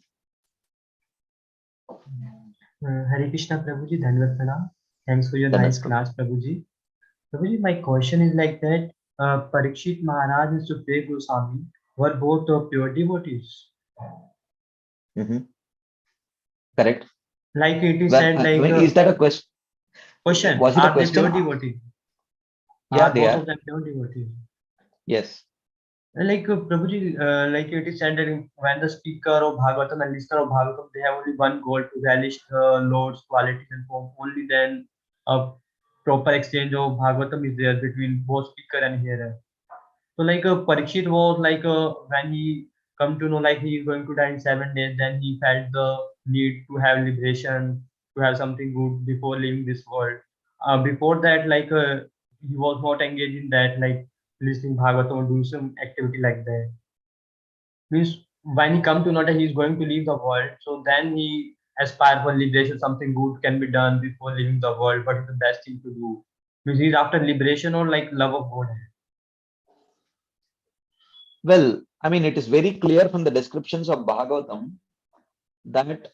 Hare Krishna Prabhuji, Dhanavad Pranam. Thanks for your Dhanavad nice Prabhu. class, Prabhuji. Prabhuji, my question is like that. Parikshit Maharaj and Sukdev Goswami were both pure devotees. Correct. Like it is Well, said, I like mean, is that a question? question: Was it a are they pure question? devotees? Yeah, Are they both are. of them pure devotees? Yes. Like Prabhuji, like it is said that when the speaker of Bhagavatam and listener of Bhagavatam, they have only one goal to relish the Lord's qualities and form. Only then a proper exchange of Bhagavatam is there between both speaker and hearer. So like Parikshit was like when he come to know like he is going to die in 7 days, then he felt the need to have liberation, to have something good before leaving this world. Before that, like he was not engaged in that, like listening Bhagavatam or doing some activity like that. Means when he come to know that he is going to leave the world, so then he aspire for liberation, something good can be done before leaving the world. What is the best thing to do? Means he's after liberation or like love of God. Well, I mean, it is very clear from the descriptions of Bhagavatam that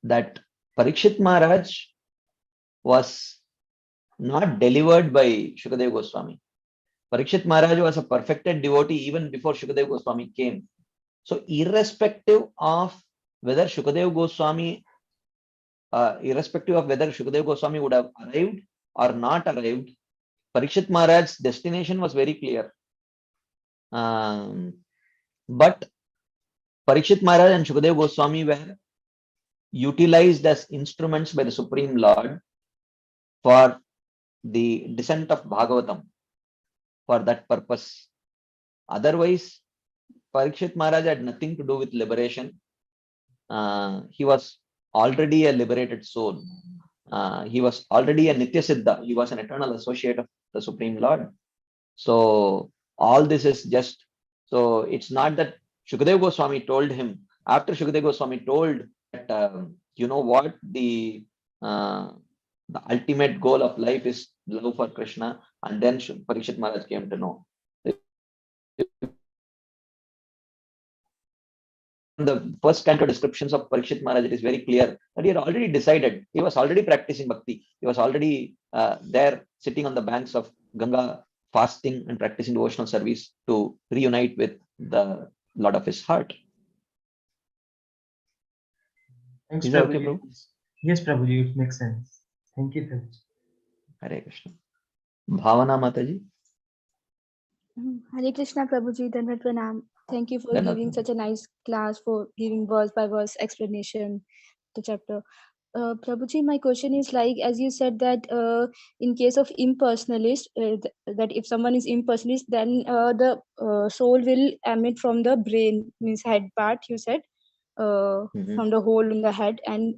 that Parikshit Maharaj was not delivered by Shukadeva Goswami. Parikshit Maharaj was a perfected devotee even before Shukadeva Goswami came. So, irrespective of whether Shukadeva Goswami would have arrived or not arrived, Parikshit Maharaj's destination was very clear. But Parikshit Maharaj and Shukadeva Goswami were utilized as instruments by the Supreme Lord for the descent of Bhagavatam for that purpose. Otherwise, Parikshit Maharaj had nothing to do with liberation. He was already a liberated soul. He was already a Nitya Siddha. He was an eternal associate of the Supreme Lord. So all this is just, so it's not that Shukadeva Goswami told him, after Shukadeva Goswami told that, you know what, the ultimate goal of life is love for Krishna, and then Parikshit Maharaj came to know. The first canto descriptions of Parikshit Maharaj, it is very clear that he had already decided, he was already practicing bhakti, he was already there sitting on the banks of Ganga, fasting and practicing devotional service to reunite with the Lord of his heart. Thanks, Is that okay, Prabhuji. Prabhu? Yes, Prabhuji, it makes sense. Thank you, Prabhuji. Hare Krishna. Bhavana Mataji. Hare Krishna Prabhuji, Dhanavad Pranam. Thank you for Dhanavad giving Pranam. such a nice class, for giving verse by verse explanation the chapter. Prabhuji, my question is like, as you said that in case of impersonalist, that if someone is impersonalist, then the soul will emit from the brain, means head part, you said, from the hole in the head. And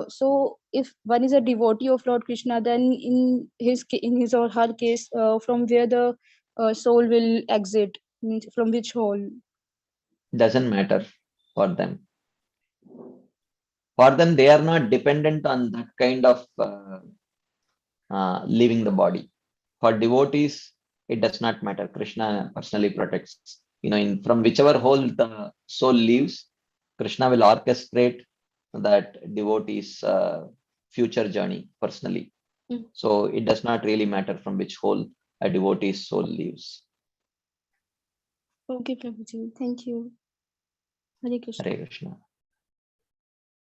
so if one is a devotee of Lord Krishna, then in his or her case, from where the soul will exit, means from which hole? Doesn't matter for them. For them, they are not dependent on that kind of leaving the body. For devotees, it does not matter. Krishna personally protects. From whichever hole the soul leaves, Krishna will orchestrate that devotee's future journey personally. So it does not really matter from which hole a devotee's soul leaves. Okay, Prabhuji. Thank you. Hare Krishna. Hare Krishna.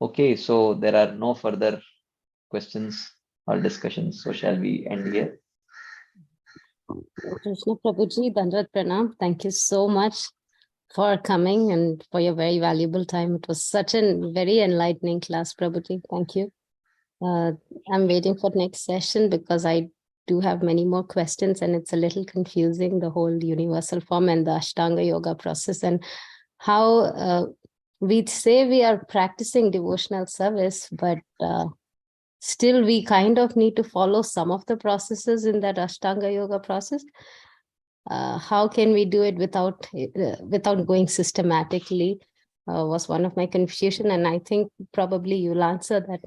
Okay, so there are no further questions or discussions. So shall we end here? Krishna Prabhuji, Dhanavad Pranam. Thank you so much for coming and for your very valuable time. It was such a very enlightening class, Prabhuji. Thank you. I'm waiting for next session because I do have many more questions and it's a little confusing, the whole universal form and the Ashtanga yoga process and how we say we are practicing devotional service, but still we kind of need to follow some of the processes in that Ashtanga yoga process. How can we do it without going systematically was one of my confusion, and I think probably you'll answer that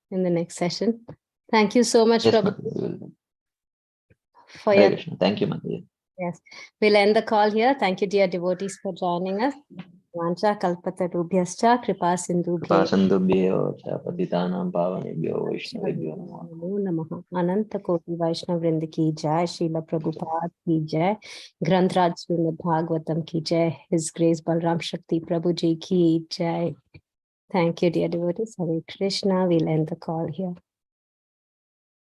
in the next session. Thank you so much, Yes, Prabhu, for Hare your Krishna. Thank you, Mataji. yes. We'll end the call here. Thank you, dear devotees, for joining us. Vancha kalpatarubhyascha kripa sindhubhyo Sandubhyo Patitanam Pavanebhyo Vaishnavebhyo Namo. नमो नमः। अनंत कोटि वैष्णव वृंद की जय। श्रील प्रभुपाद की जय। ग्रंथराज श्रीमद् भागवतम की जय। His Grace Balaram Shakti Prabhu ji ki jai. Thank you, dear devotees. Hare Krishna. We'll end the call here.